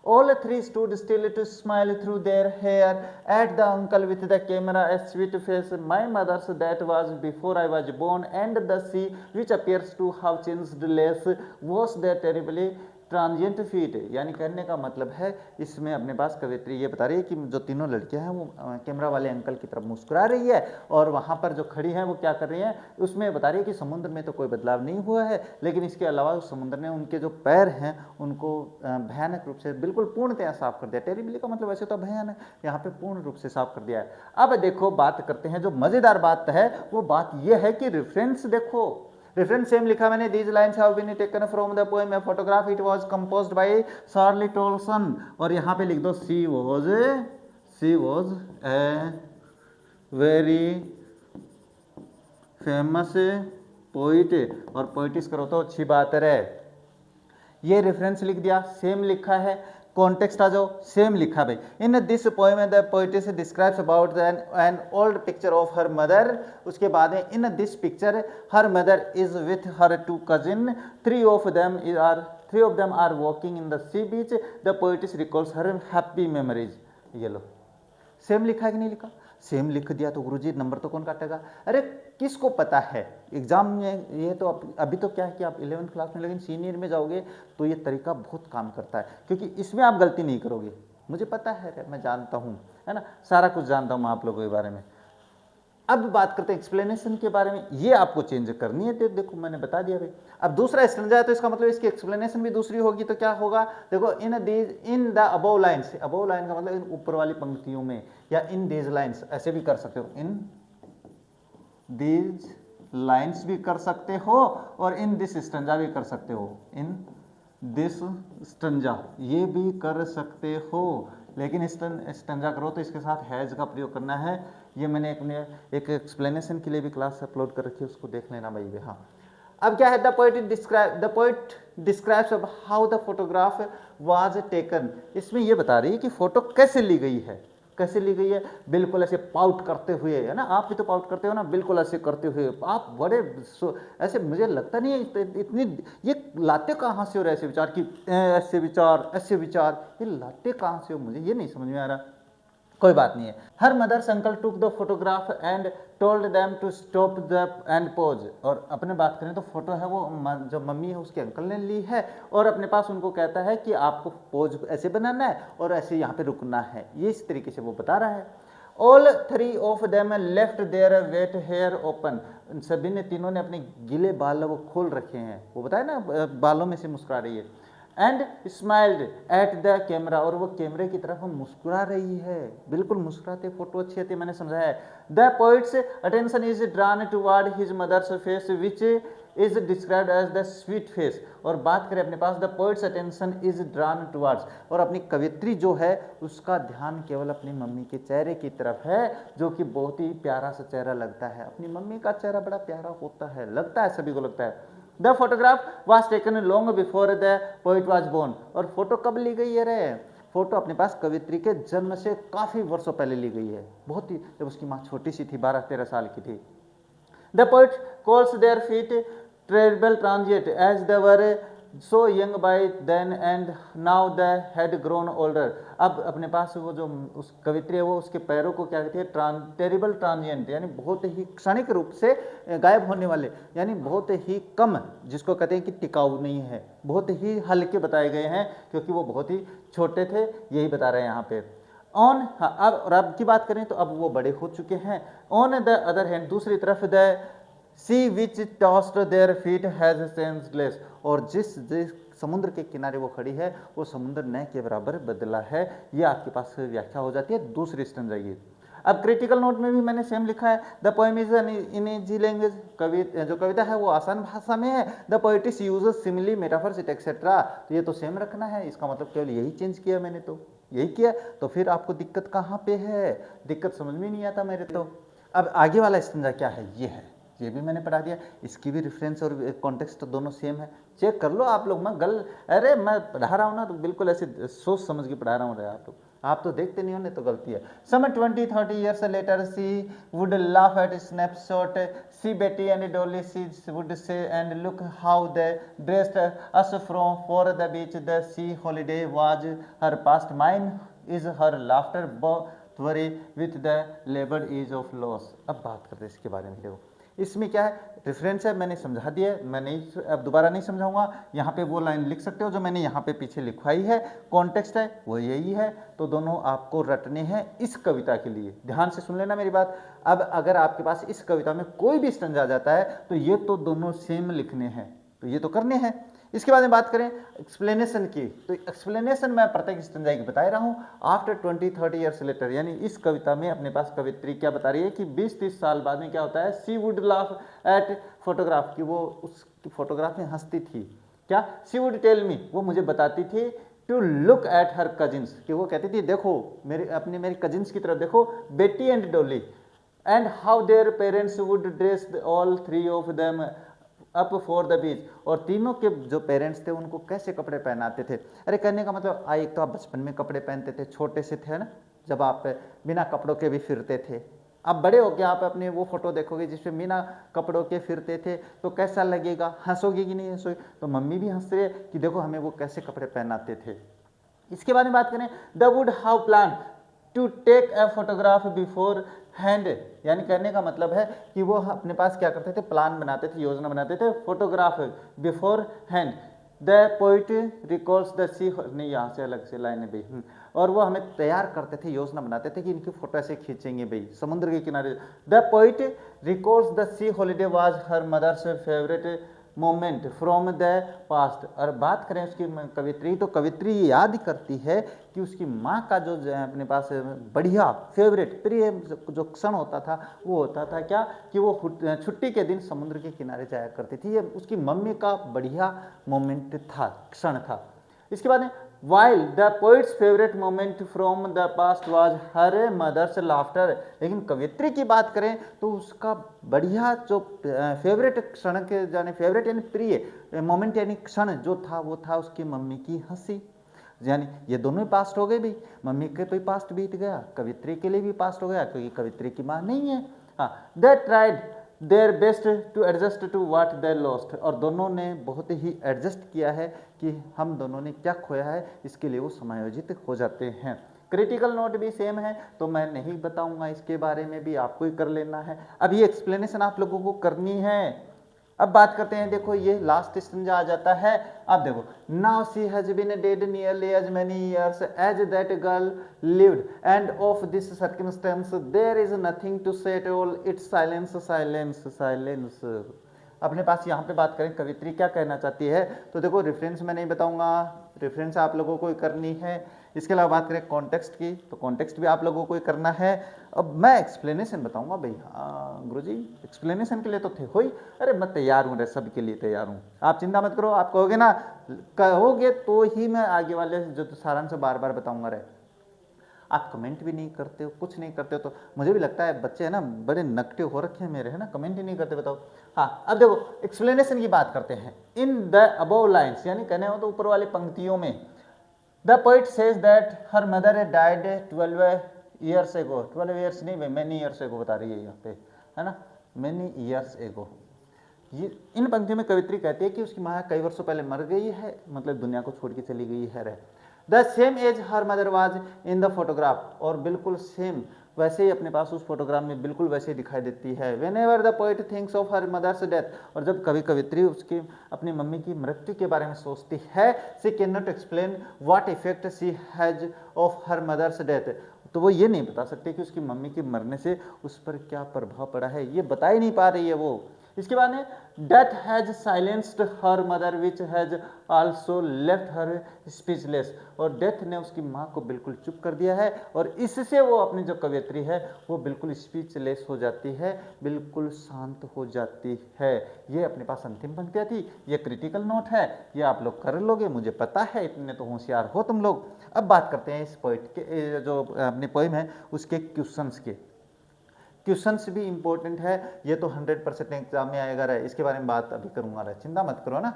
all three stood still to smile through their hair at the uncle with the camera, a sweet face, my mother's that was before I was born, and the sea which appears to have changed less was there terribly transient feet. यानी कहने का मतलब है, इसमें अपने पास कवित्री ये बता रही है कि जो तीनों लड़कियां हैं वो कैमरा वाले अंकल की तरफ मुस्कुरा रही है, और वहाँ पर जो खड़ी हैं वो क्या कर रही हैं, उसमें बता रही है कि समुद्र में तो कोई बदलाव नहीं हुआ है, लेकिन इसके अलावा उस समुद्र ने उनके जो पैर हैं उनको भयानक रूप से बिल्कुल पूर्णतया साफ कर दिया। टेरिबली का मतलब वैसे तो भयानक, यहाँ पे पूर्ण रूप से साफ कर दिया है। अब देखो बात करते हैं, जो मजेदार बात है वो बात यह है कि रेफरेंस देखो, रेफरेंस सेम लिखा मैंने, these lines have been taken from the poem a photograph, it was composed by Charlie Tolson, और यहाँ पे लिख दो she was a very famous poet, और पोइटिस करो तो अच्छी बात है। ये रेफरेंस लिख दिया, सेम लिखा है, कॉन्टेक्स्ट आ जाओ, सेम लिखा भाई। In this poem the poetess describes about an old picture of her mother, उसके बाद में in this picture her mother is with her two cousin, three of them are walking in the sea beach, the poetess recalls her happy memories. ये लो, same लिखा है कि नहीं लिखा, सेम लिख दिया तो गुरुजी नंबर तो कौन काटेगा। अरे किसको पता है एग्जाम में, ये तो अभी तो क्या है कि आप 11th क्लास में, लेकिन सीनियर में जाओगे तो ये तरीका बहुत काम करता है, क्योंकि इसमें आप गलती नहीं करोगे, मुझे पता है, मैं जानता हूँ, है ना, सारा कुछ जानता हूँ आप लोगों के बारे में। अब बात करते हैं एक्सप्लेनेशन के बारे में, ये आपको चेंज करनी है, तो देखो मैंने बता दिया भाई। अब दूसरा स्टैंजा है तो इसका मतलब इसकी एक्सप्लेनेशन भी दूसरी होगी, तो क्या होगा, देखो in the above lines, above line का मतलब इन ऊपर वाली पंक्तियों में, या इन दीज लाइन्स ऐसे भी कर सकते हो, इन दीज लाइन्स भी कर सकते हो, और इन दिस स्टैंजा भी कर सकते हो, इन दिस स्टैंजा ये भी कर सकते हो, लेकिन स्टैंजा करो तो इसके साथ हैज का प्रयोग करना है। ये मैंने एक एक्सप्लेनेशन के लिए भी क्लास अपलोड कर रखी है, उसको देख लेना भाई। हाँ, अब क्या है, the poet describes how the photograph was taken, इसमें ये बता रही है कि फोटो कैसे ली गई है, कैसे ली गई है, बिल्कुल ऐसे पाउट करते हुए, है ना, आप भी तो पाउट करते हो ना, बिल्कुल ऐसे करते हुए आप बड़े ऐसे, मुझे लगता नहीं है इतनी, ये लाते कहाँ से हो ऐसे विचार कि ऐसे विचार, ये लाते कहाँ से हो, मुझे ये नहीं समझ में आ रहा। कोई बात नहीं है। Her mother's uncle took the photograph and told them to stop the and pose, और अपने बात करें तो फोटो है वो जो मम्मी है उसके अंकल ने ली है, और अपने पास उनको कहता है कि आपको पोज ऐसे बनाना है और ऐसे यहाँ पे रुकना है, ये इस तरीके से वो बता रहा है। All three of them left their wet hair open, सभी ने, तीनों ने अपने गीले बाल वो खोल रखे हैं, वो बताया ना, बालों में से मुस्कुरा रही है। And smiled at the camera, और वो कैमरे की तरफ मुस्कुरा रही है, बिल्कुल मुस्कुराते, फोटो अच्छी आती है, मैंने समझाया है। The poet's attention is drawn toward his mother's face which is described as the sweet face, और बात करें अपने पास, the poet's attention is drawn towards, और अपनी कवित्री जो है उसका ध्यान केवल अपनी मम्मी के चेहरे की तरफ है, जो कि बहुत ही प्यारा सा चेहरा लगता है। अपनी मम्मी का चेहरा बड़ा प्यारा होता है, लगता है, सभी को लगता है। The photograph was taken long before the poet was born, और फोटो कब ली गई है रे, फोटो अपने पास कवित्री के जन्म से काफ़ी वर्षों पहले ली गई है, बहुत ही, जब उसकी माँ छोटी सी थी, 12-13 साल की थी। The poet calls their feet terribly transient as they were so young by then and now the had grown older. अब अपने पास वो जो उस कवित्री है वो उसके पैरों को क्या कहती है, टेरिबल ट्रांजिएंट, यानी बहुत ही क्षणिक रूप से गायब होने वाले, यानी बहुत ही कम, जिसको कहते हैं कि टिकाऊ नहीं है, बहुत ही हल्के बताए गए हैं क्योंकि वो बहुत ही छोटे थे, यही बता रहे हैं यहाँ पे। ऑन, अब और अब की बात करें तो अब वो बड़े हो चुके हैं। ऑन द अदर हैंड, दूसरी तरफ, the sea which tossed their feet has senseless, और जिस जिस समुद्र के किनारे वो खड़ी है वो समुद्र न के बराबर बदला है। ये आपके पास व्याख्या हो जाती है, दूसरी स्टैंजा की। अब क्रिटिकल नोट में भी मैंने सेम लिखा है, the poem is in easy language, जो कविता है वो आसान भाषा में है। The poet's uses simile metaphors etcetera, तो ये तो सेम रखना है, इसका मतलब केवल यही चेंज किया मैंने, तो यही किया, तो फिर आपको दिक्कत कहाँ पे है, दिक्कत समझ में नहीं आता मेरे तो। अब आगे वाला स्टैंजा क्या है, ये है, ये भी मैंने पढ़ा दिया, इसकी भी रेफरेंस और कॉन्टेक्स्ट तो दोनों सेम है, चेक कर लो आप लोग। अरे मैं पढ़ा रहा हूँ ना तो बिल्कुल ऐसे सोच समझ के पढ़ा रहा हूँ, आप तो देखते नहीं हो, तो गलती है। Some 20-30 years later she would laugh at snapshot, she Betty and Dolly, she would say and look how they dressed us from for the beach, the sea holiday was her past, mine is her laughter wry with the labour ease of loss. अब बात करते हैं इसके बारे में, देखो इसमें क्या है, रेफरेंस है, मैंने समझा दिया, मैं नहीं अब दोबारा नहीं समझाऊंगा, यहाँ पे वो लाइन लिख सकते हो जो मैंने यहाँ पे पीछे लिखवाई है, कॉन्टेक्स्ट है वो यही है, तो दोनों आपको रटने हैं इस कविता के लिए, ध्यान से सुन लेना मेरी बात। अब अगर आपके पास इस कविता में कोई भी स्टैंजा आ जाता है तो ये तो दोनों सेम लिखने हैं, तो ये तो करने हैं। इसके बाद में बात करें एक्सप्लेनेशन की, तो एक्सप्लेनेशन मैं प्रत्येक स्टैंजा की बता रहा हूँ। आफ्टर 20-30 years later, यानी इस कविता में अपने पास कवित्री क्या बता रही है कि 20-30 साल बाद में क्या होता है, सी वुड लाफ एट फोटोग्राफ, की वो उस फोटोग्राफ में हंसती थी, क्या, सी वुड टेल मी, वो मुझे बताती थी, to look at her cousins, कि वो कहती थी देखो मेरी कजिन्स की तरफ देखो, बेटी and Dolly, and how their parents would dress all 3 of them up for the बीच, और तीनों के जो पेरेंट्स थे उनको कैसे कपड़े पहनाते थे। अरे कहने का मतलब एक तो आप बचपन में कपड़े पहनते थे, छोटे से थे ना, जब आप बिना कपड़ों के भी फिरते थे, अब बड़े हो के आप अपने वो फोटो देखोगे जिसमें बिना कपड़ों के फिरते थे तो कैसा लगेगा, हंसोगे कि नहीं हंसोगे, तो मम्मी भी हंस रही है कि देखो हमें वो कैसे कपड़े पहनाते थे। इसके बारे में बात करें, the would how plan to take a photograph beforehand, यानी कहने का मतलब है कि वो अपने पास क्या करते थे, प्लान बनाते थे, योजना बनाते थे, photograph beforehand. The poet recalls the sea, नहीं यहाँ से अलग से लाइन है भाई, और वो हमें तैयार करते थे, योजना बनाते थे कि इनकी फोटो ऐसे खींचेंगे भाई समुद्र के किनारे। The poet recalls the sea holiday was her mother's favourite moment from the past, और बात करें उसकी कवित्री, तो कवित्री ये याद करती है कि उसकी माँ का जो अपने पास बढ़िया फेवरेट प्रिय जो क्षण होता था वो होता था क्या, कि वो छुट्टी के दिन समुद्र के किनारे जाया करती थी, ये उसकी मम्मी का बढ़िया मोमेंट था, क्षण था। इसके बाद while the poet's favourite moment from the past was her mother's laughter, लेकिन कवित्री की बात करें तो उसका बढ़िया जो फेवरेट क्षण के जाने फेवरेट यानी प्रिय मोमेंट यानी क्षण जो था वो था उसकी मम्मी की हंसी, यानी ये दोनों ही पास्ट हो गए भाई, मम्मी के भी पास्ट बीत गया, कवित्री के लिए भी पास्ट हो गया क्योंकि कवित्री की माँ नहीं है। हाँ, they tried their best to adjust to what they lost, और दोनों ने बहुत ही एडजस्ट किया है कि हम दोनों ने क्या खोया है, इसके लिए वो समायोजित हो जाते हैं। क्रिटिकल नोट भी सेम है तो मैं नहीं बताऊंगा, इसके बारे में भी आपको ही कर लेना है। अब ये एक्सप्लेनेशन आप लोगों को करनी है। अब बात करते हैं, देखो ये लास्ट स्टेंजा आ जाता है। अब देखो, now she has been dead nearly as many years as that girl lived and of this circumstance there is nothing to say at all, it's silence silence silence. अपने पास यहाँ पे बात करें कवित्री क्या कहना चाहती है, तो देखो रेफरेंस मैं नहीं बताऊंगा, रेफरेंस आप लोगों को ही करनी है। इसके अलावा बात करें कॉन्टेक्स्ट की, तो कॉन्टेक्स्ट भी आप लोगों को ही करना है। अब मैं एक्सप्लेनेशन बताऊंगा भाई, हाँ गुरुजी एक्सप्लेनेशन के लिए तो थे हो ही, अरे मैं तैयार हूँ, सब के लिए तैयार हूँ, आप चिंता मत करो। आप कहोगे ना, कहोगे तो ही मैं आगे वाले जो सारांश बार बार बताऊंगा। रहे आप कमेंट भी नहीं करते हो, कुछ नहीं करते हो, तो मुझे भी लगता है बच्चे है ना बड़े नकटे हो रखे हैं मेरे, है ना, कमेंट ही नहीं करते, बताओ। हाँ, अब देखो एक्सप्लेनेशन की बात करते हैं। इन द अबव लाइन्स, यानी कहने हो तो ऊपर वाली पंक्तियों में, the poet says that her mother died 12 years ago, 12 years नहीं भाई, मैनी ईयर्स एगो बता रही है यहाँ पे, है ना, मैनी ईयर्स एगो। ये इन पंक्तियों में कवित्री कहती है कि उसकी माँ कई वर्षों पहले मर गई है, मतलब दुनिया को छोड़ के चली गई है। The same age her mother was in the photograph, और बिल्कुल सेम वैसे ही अपने पास उस फोटोग्राफ में बिल्कुल वैसे ही दिखाई देती है। Whenever the poet thinks of her mother's death, और जब कभी कवित्री उसकी अपनी मम्मी की मृत्यु के बारे में सोचती है, she can not explain what effect she has of her mother's death, तो वो ये नहीं बता सकते कि उसकी मम्मी के मरने से उस पर क्या प्रभाव पड़ा है, ये बता ही नहीं पा रही है वो। इसके बाद में death has silenced her mother which has also left her speechless, और डेथ ने उसकी माँ को बिल्कुल चुप कर दिया है, और इससे वो अपनी जो कवियत्री है वो बिल्कुल स्पीचलेस हो जाती है, बिल्कुल शांत हो जाती है। ये अपने पास अंतिम पंक्तियाँ थी, ये क्रिटिकल नोट है, ये आप लोग कर लोगे, मुझे पता है, इतने तो होशियार हो तुम लोग। अब बात करते हैं इस पोइट के, जो अपनी पोइम है उसके क्वेश्चंस के। क्वेश्चंस भी इंपॉर्टेंट है, ये तो 100% एग्जाम में आएगा रहा, इसके बारे में बात अभी करूंगा रहा, चिंता मत करो ना।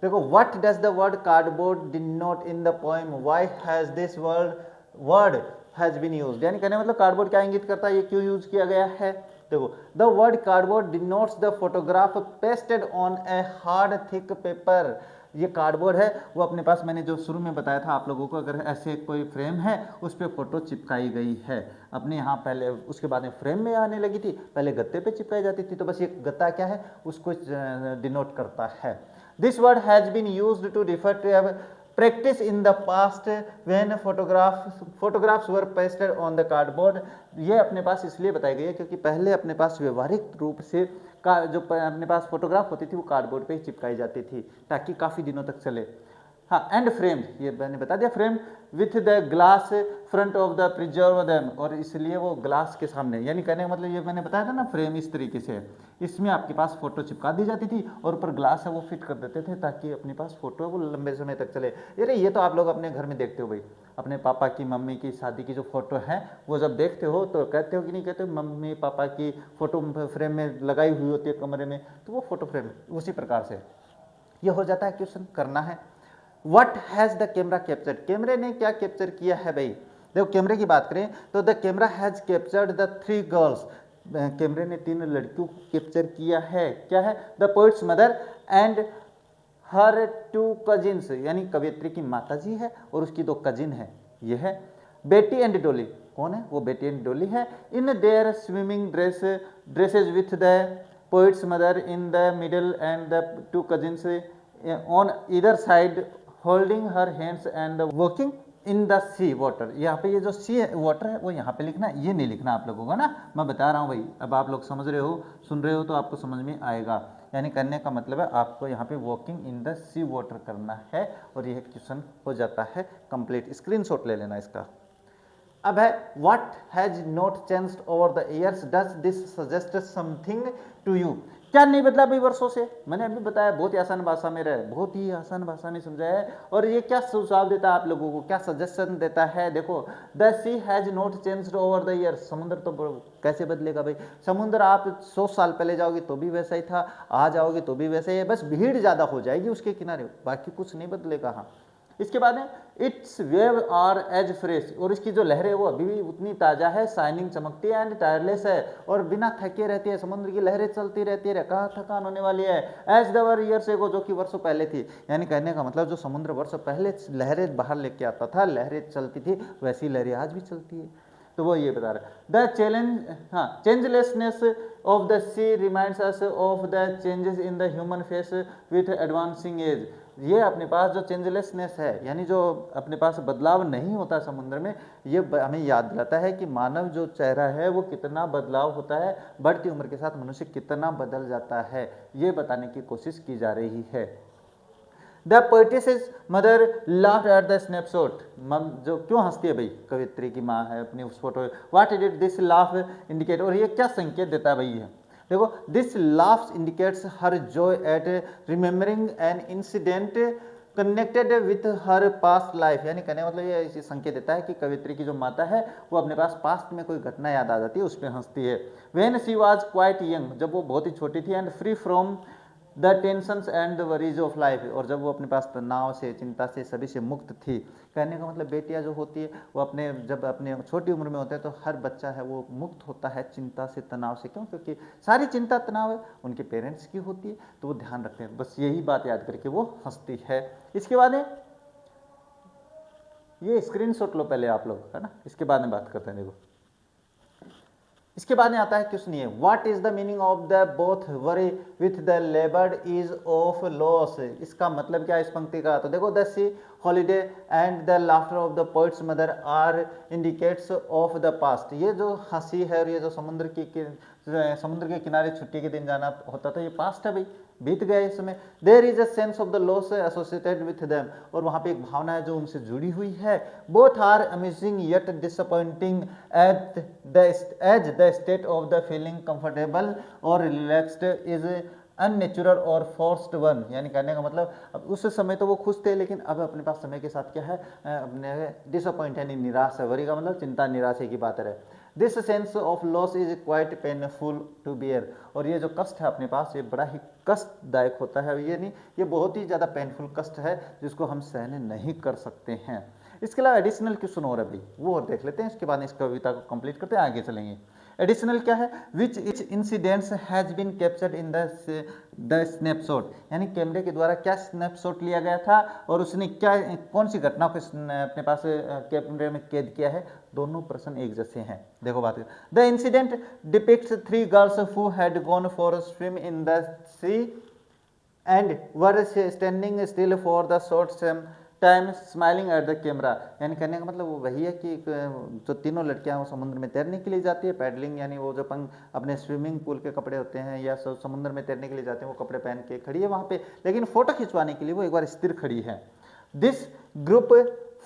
देखो, what does the word cardboard denote in the poem, why has this word has been used, यानी कहने मतलब कार्डबोर्ड क्या इंगित करता है, ये क्यों यूज किया गया है। देखो, the word cardboard denotes the photograph pasted on a hard thick paper, ये कार्डबोर्ड है वो अपने पास, मैंने जो शुरू में बताया था आप लोगों को, अगर ऐसे कोई फ्रेम है उस पर फोटो चिपकाई गई है अपने यहाँ, पहले उसके बाद में फ्रेम में आने लगी थी, पहले गत्ते पे चिपकाई जाती थी, तो बस ये गत्ता क्या है उसको डिनोट करता है। This word has been used to refer to practice in the past when photographs were pasted on the cardboard, ये अपने पास इसलिए बताई गई है क्योंकि पहले अपने पास व्यवहारिक रूप से का जो अपने पास फोटोग्राफ होती थी वो कार्डबोर्ड पे ही चिपकाई जाती थी ताकि काफ़ी दिनों तक चले। हाँ, एंड फ्रेम, ये मैंने बता दिया, frame with the glass front of the preserve them, और इसलिए वो ग्लास के सामने, यानी कहने का मतलब ये मैंने बताया था ना, फ्रेम इस तरीके से, इसमें आपके पास फोटो चिपका दी जाती थी और ऊपर ग्लास है वो फिट कर देते थे ताकि अपने पास फोटो है वो लंबे समय तक चले। अरे ये तो आप लोग अपने घर में देखते हो भाई, अपने पापा की मम्मी की शादी की जो फोटो है वो जब देखते हो तो कहते हो कि नहीं कहते हो, मम्मी पापा की फोटो फ्रेम में लगाई हुई होती है कमरे में, तो वो फोटो फ्रेम उसी प्रकार से ये हो जाता है। क्वेश्चन करना है, what has the camera captured, कैमरे ने क्या कैप्चर किया है भाई। देखो, कैमरे की बात करें तो the camera has captured the 3 girls, कैमरे ने 3 लड़कियों को कैप्चर किया है। क्या है, the poet's mother and her 2 cousins, यानी कवियत्री की माता जी है और उसकी 2 कजिन है, ये है। बेटी एंड डोली, कौन है वो, बेटी एंड डोली है। In their swimming dresses with the poet's mother in the middle and the 2 cousins on either side holding her hands and walking in the sea water. यहाँ पे ये जो सी वाटर है वो यहाँ पे लिखना, ये नहीं लिखना आप लोगों को ना, मैं बता रहा हूँ भाई, अब आप लोग समझ रहे हो, सुन रहे हो तो आपको समझ में आएगा। यानी करने का मतलब है आपको यहाँ पे walking in the sea water करना है, और यह क्वेश्चन हो जाता है कंप्लीट। स्क्रीनशॉट ले लेना इसका। अब है, what has not changed over the years, does this suggest something to you, क्या नहीं बदला भाई वर्षों से, मैंने अभी बताया बहुत ही आसान भाषा में रहे, बहुत ही आसान भाषा में समझाया है, और ये क्या सुझाव देता है आप लोगों को, क्या सजेशन देता है। देखो, the sea has not changed over the years, समुद्र तो कैसे बदलेगा भाई, समुद्र आप 100 साल पहले जाओगे तो भी वैसा ही था, आ जाओगे तो भी वैसा ही है, बस भीड़ ज़्यादा हो जाएगी उसके किनारे, बाकी कुछ नहीं बदलेगा। हाँ, इसके बाद है, its wave are as fresh, और इसकी जो लहरें वो अभी भी उतनी ताज़ा है, शाइनिंग चमकती है, एंड टायरलेस है, और बिना थके रहती है, समुद्र की लहरें चलती रहती है, कहाँ थकान होने वाली है। As the were years ago, जो कि वर्षों पहले थी, यानी कहने का मतलब जो समुद्र वर्षों पहले लहरें बाहर लेके आता था, लहरें चलती थी, वैसी लहरें आज भी चलती है। तो वो ये बता रहा है, the changelessness of the sea reminds us of the changes in the human face with advancing age, ये अपने पास जो चेंजलेसनेस है, यानी जो अपने पास बदलाव नहीं होता समुद्र में, ये हमें याद दिलाता है कि मानव जो चेहरा है वो कितना बदलाव होता है, बढ़ती उम्र के साथ मनुष्य कितना बदल जाता है, ये बताने की कोशिश की जा रही है। The poet's mother laughed eight the snapshot, जो क्यों हंसती है भाई, कवित्री की माँ है अपनी उस photo, what did this laugh indicate, और ये क्या संकेत देता है भाई ये, देखो, this laughs indicates her joy at remembering an incident connected with her past life, यानी कहने मतलब ये इसी संकेत देता है कि कवित्री की जो माता है वो अपने पास पास्ट में कोई घटना याद आ जाती है, उस पर हंसती है। When she was quite young, जब वो बहुत ही छोटी थी, and free from the tensions and the worries of life, और जब वो अपने पास तनाव से, चिंता से, सभी से मुक्त थी। कहने का मतलब बेटियां जो होती है वो अपने जब अपने छोटी उम्र में होते हैं तो हर बच्चा है वो मुक्त होता है चिंता से, तनाव से। क्यों? क्योंकि सारी चिंता तनाव है उनके पेरेंट्स की होती है, तो वो ध्यान रखते हैं। बस यही बात याद करके वो हंसती है। इसके बाद ये स्क्रीनशॉट लो पहले आप लोग, है ना, इसके बाद में बात करते हैं। देखो इसके बाद में आता है क्वेश्चन ये, what is the meaning of the both worry with the laboured ease of loss. इसका मतलब क्या है इस पंक्ति का? तो देखो, the sea holiday and the laughter of the poet's mother are indicates of the past. ये जो हंसी है और ये जो समुद्र के किनारे छुट्टी के दिन जाना होता था, ये पास्ट है भाई, बीत गए इस समय। There is a sense of the loss associated with them, और वहाँ पे एक भावना है जो उनसे जुड़ी हुई है। Both are amazing yet disappointing as the state of the feeling comfortable और रिलैक्स्ड इज अननेचुरल और फोर्स्ड वन। यानी कहने का मतलब अब उस समय तो वो खुश थे, लेकिन अब अपने पास समय के साथ क्या है, अपने डिसअपॉइंट यानी निराश है। वरी का मतलब चिंता निराशा की बात है। This sense of loss is quite painful to bear, और ये जो कष्ट है अपने पास ये बड़ा ही कष्टदायक होता है। ये नहीं, ये बहुत ही ज़्यादा पेनफुल कष्ट है जिसको हम सहन नहीं कर सकते हैं। इसके अलावा एडिशनल क्वेश्चन और है भाई, वो और देख लेते हैं। इसके बाद इस कविता को कंप्लीट करते हैं, आगे चलेंगे। एडिशनल क्या है? Which incidents has been captured in the snapshot, यानी कैमरे के द्वारा क्या स्नैपशॉट लिया गया था और उसने क्या, कौन सी घटना को अपने पास कैमरे में कैद किया है। दोनों प्रश्न एक जैसे हैं। देखो बात, the incident depicts 3 girls who had gone for a swim in the sea and were standing still for the short time smiling at the camera. यानी कहने का मतलब वो वही है कि जो तीनों लड़कियां वो समुद्र में तैरने के लिए जाती है, पैडलिंग यानी वो जो अपने स्विमिंग पूल के कपड़े होते हैं या समुद्र में तैरने के लिए जाते हैं वो कपड़े पहन के खड़ी है वहाँ पे, लेकिन फोटो खिंचवाने के लिए वो एक बार स्थिर खड़ी है। This group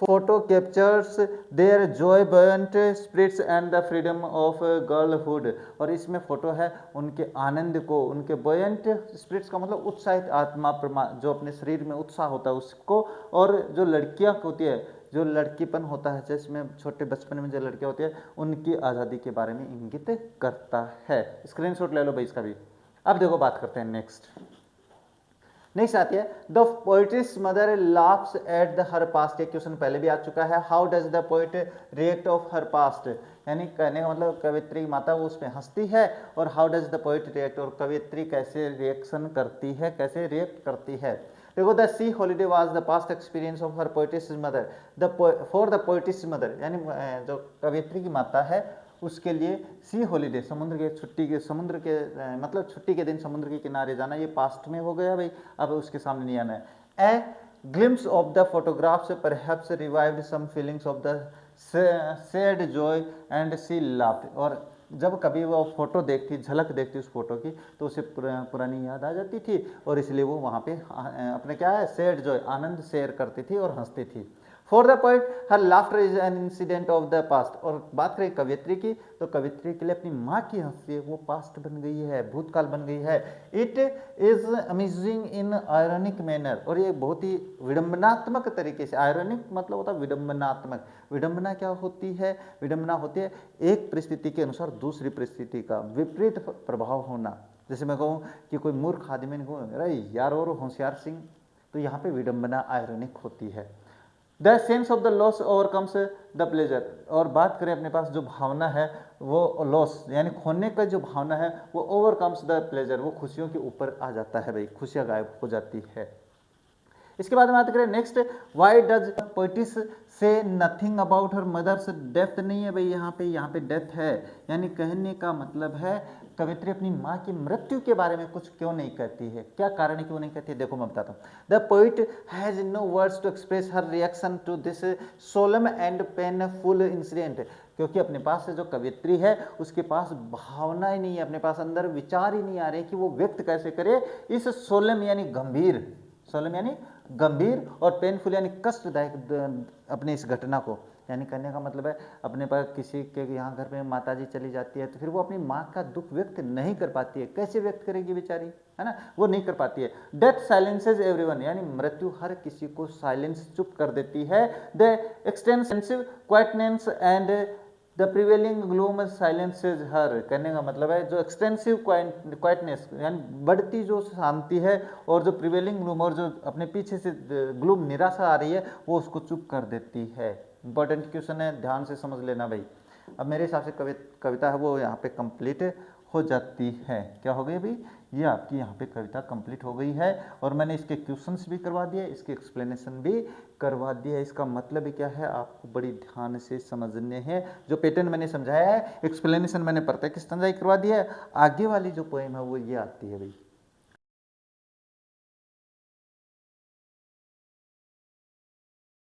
photo captures their joy buoyant spirits and the freedom of girlhood, और इसमें फोटो है उनके आनंद को, उनके बॉयंट स्पिरिट्स का मतलब उत्साहित आत्मा, जो अपने शरीर में उत्साह होता है उसको, और जो लड़कियां होती है, जो लड़कीपन होता है, जिसमें छोटे बचपन में जो लड़कियां होती है उनकी आज़ादी के बारे में इंगित करता है। स्क्रीनशॉट ले लो भाई इसका भी। अब देखो बात करते हैं नेक्स्ट आती है, the poet's mother laughs at the her past. एक क्वेश्चन पहले भी आ चुका है, how does the poet react of her past, यानी कहने का मतलब कवित्री माता वो उस पर हंसती है, और how does the poet react, और कवित्री कैसे रिएक्शन करती है, कैसे रिएक्ट करती है। देखो, the sea holiday was the past experience of her पोइटिस mother, for the पोइटिस mother, यानी जो कवित्री की माता है उसके लिए सी हॉलीडे समुद्र के दिन समुद्र के किनारे जाना, ये पास्ट में हो गया भाई, अब उसके सामने नहीं आना है। A glimpse of the photographs perhaps revived some feelings of the sad joy and sea laughed, और जब कभी वो फोटो देखती, झलक देखती उस फोटो की, तो उसे पुरानी याद आ जाती थी, और इसलिए वो वहाँ पे अपने क्या है, सैड जॉय, आनंद शेयर करती थी और हंसती थी। For the poet her laughter is an incident of the past, और बात करें कवियत्री की, तो कवियत्री के लिए अपनी माँ की हंसी वो पास्ट बन गई है, भूतकाल बन गई है। It is amazing in ironic manner, और ये बहुत ही विडम्बनात्मक तरीके से, आयरनिक मतलब होता है विडम्बनात्मक। विडम्बना क्या होती है? विडम्बना होती है एक परिस्थिति के अनुसार दूसरी परिस्थिति का विपरीत प्रभाव होना। जैसे मैं कहूँ कि कोई मूर्ख आदमी ने कहूँ अरे यार और होशियार सिंह, तो यहाँ पे विडम्बना आयरनिक होती है। The sense of the loss overcomes the pleasure, और बात करें अपने पास जो भावना है वो लॉस यानी खोने का जो भावना है वो ओवरकम्स द प्लेजर, वो खुशियों के ऊपर आ जाता है भाई, खुशियाँ गायब हो जाती है। इसके बाद बात करें next, Y does poetess say nothing about her mother's death, नहीं है भाई यहाँ पे डेथ है, यानी कहने का मतलब है कवित्री अपनी माँ की मृत्यु के बारे में कुछ क्यों नहीं कहती है, क्या कारण है क्यों नहीं कहती है, देखो मैं बताता हूँ। The poet has no words to express her reaction to this solemn and painful incident, क्योंकि अपने पास से जो कवित्री है उसके पास भावना ही नहीं है, अपने पास अंदर विचार ही नहीं आ रहे कि वो व्यक्त कैसे करे इस सोलम यानी गंभीर और पेनफुल यानी कष्टदायक अपने इस घटना को। यानी कहने का मतलब है अपने पास किसी के यहाँ घर में माताजी चली जाती है तो फिर वो अपनी माँ का दुख व्यक्त नहीं कर पाती है, कैसे व्यक्त करेगी बेचारी, है ना, वो नहीं कर पाती है। डेथ साइलेंसेज एवरीवन, यानी मृत्यु हर किसी को साइलेंस चुप कर देती है। The extensive quietness and the prevailing gloom silences her, कहने का मतलब है जो एक्सटेंसिव क्वाइटनेस यानी बढ़ती जो शांति है और जो प्रिवेलिंग ग्लूम और जो अपने पीछे से ग्लूम निराशा आ रही है वो उसको चुप कर देती है। इंपॉर्टेंट क्वेश्चन है, ध्यान से समझ लेना भाई। अब मेरे हिसाब से कविता है वो यहाँ पे कंप्लीट हो जाती है। क्या हो गई भाई, ये आपकी यहाँ पे कविता कंप्लीट हो गई है और मैंने इसके क्वेश्चंस भी करवा दिए, इसके एक्सप्लेनेशन भी करवा दिया। इसका मतलब क्या है आपको बड़ी ध्यान से समझने हैं। जो पैटर्न मैंने समझाया है, एक्सप्लेनेशन मैंने प्रत्येक स्तंजाई करवा दिया है। आगे वाली जो पोएम है वो ये आती है भाई,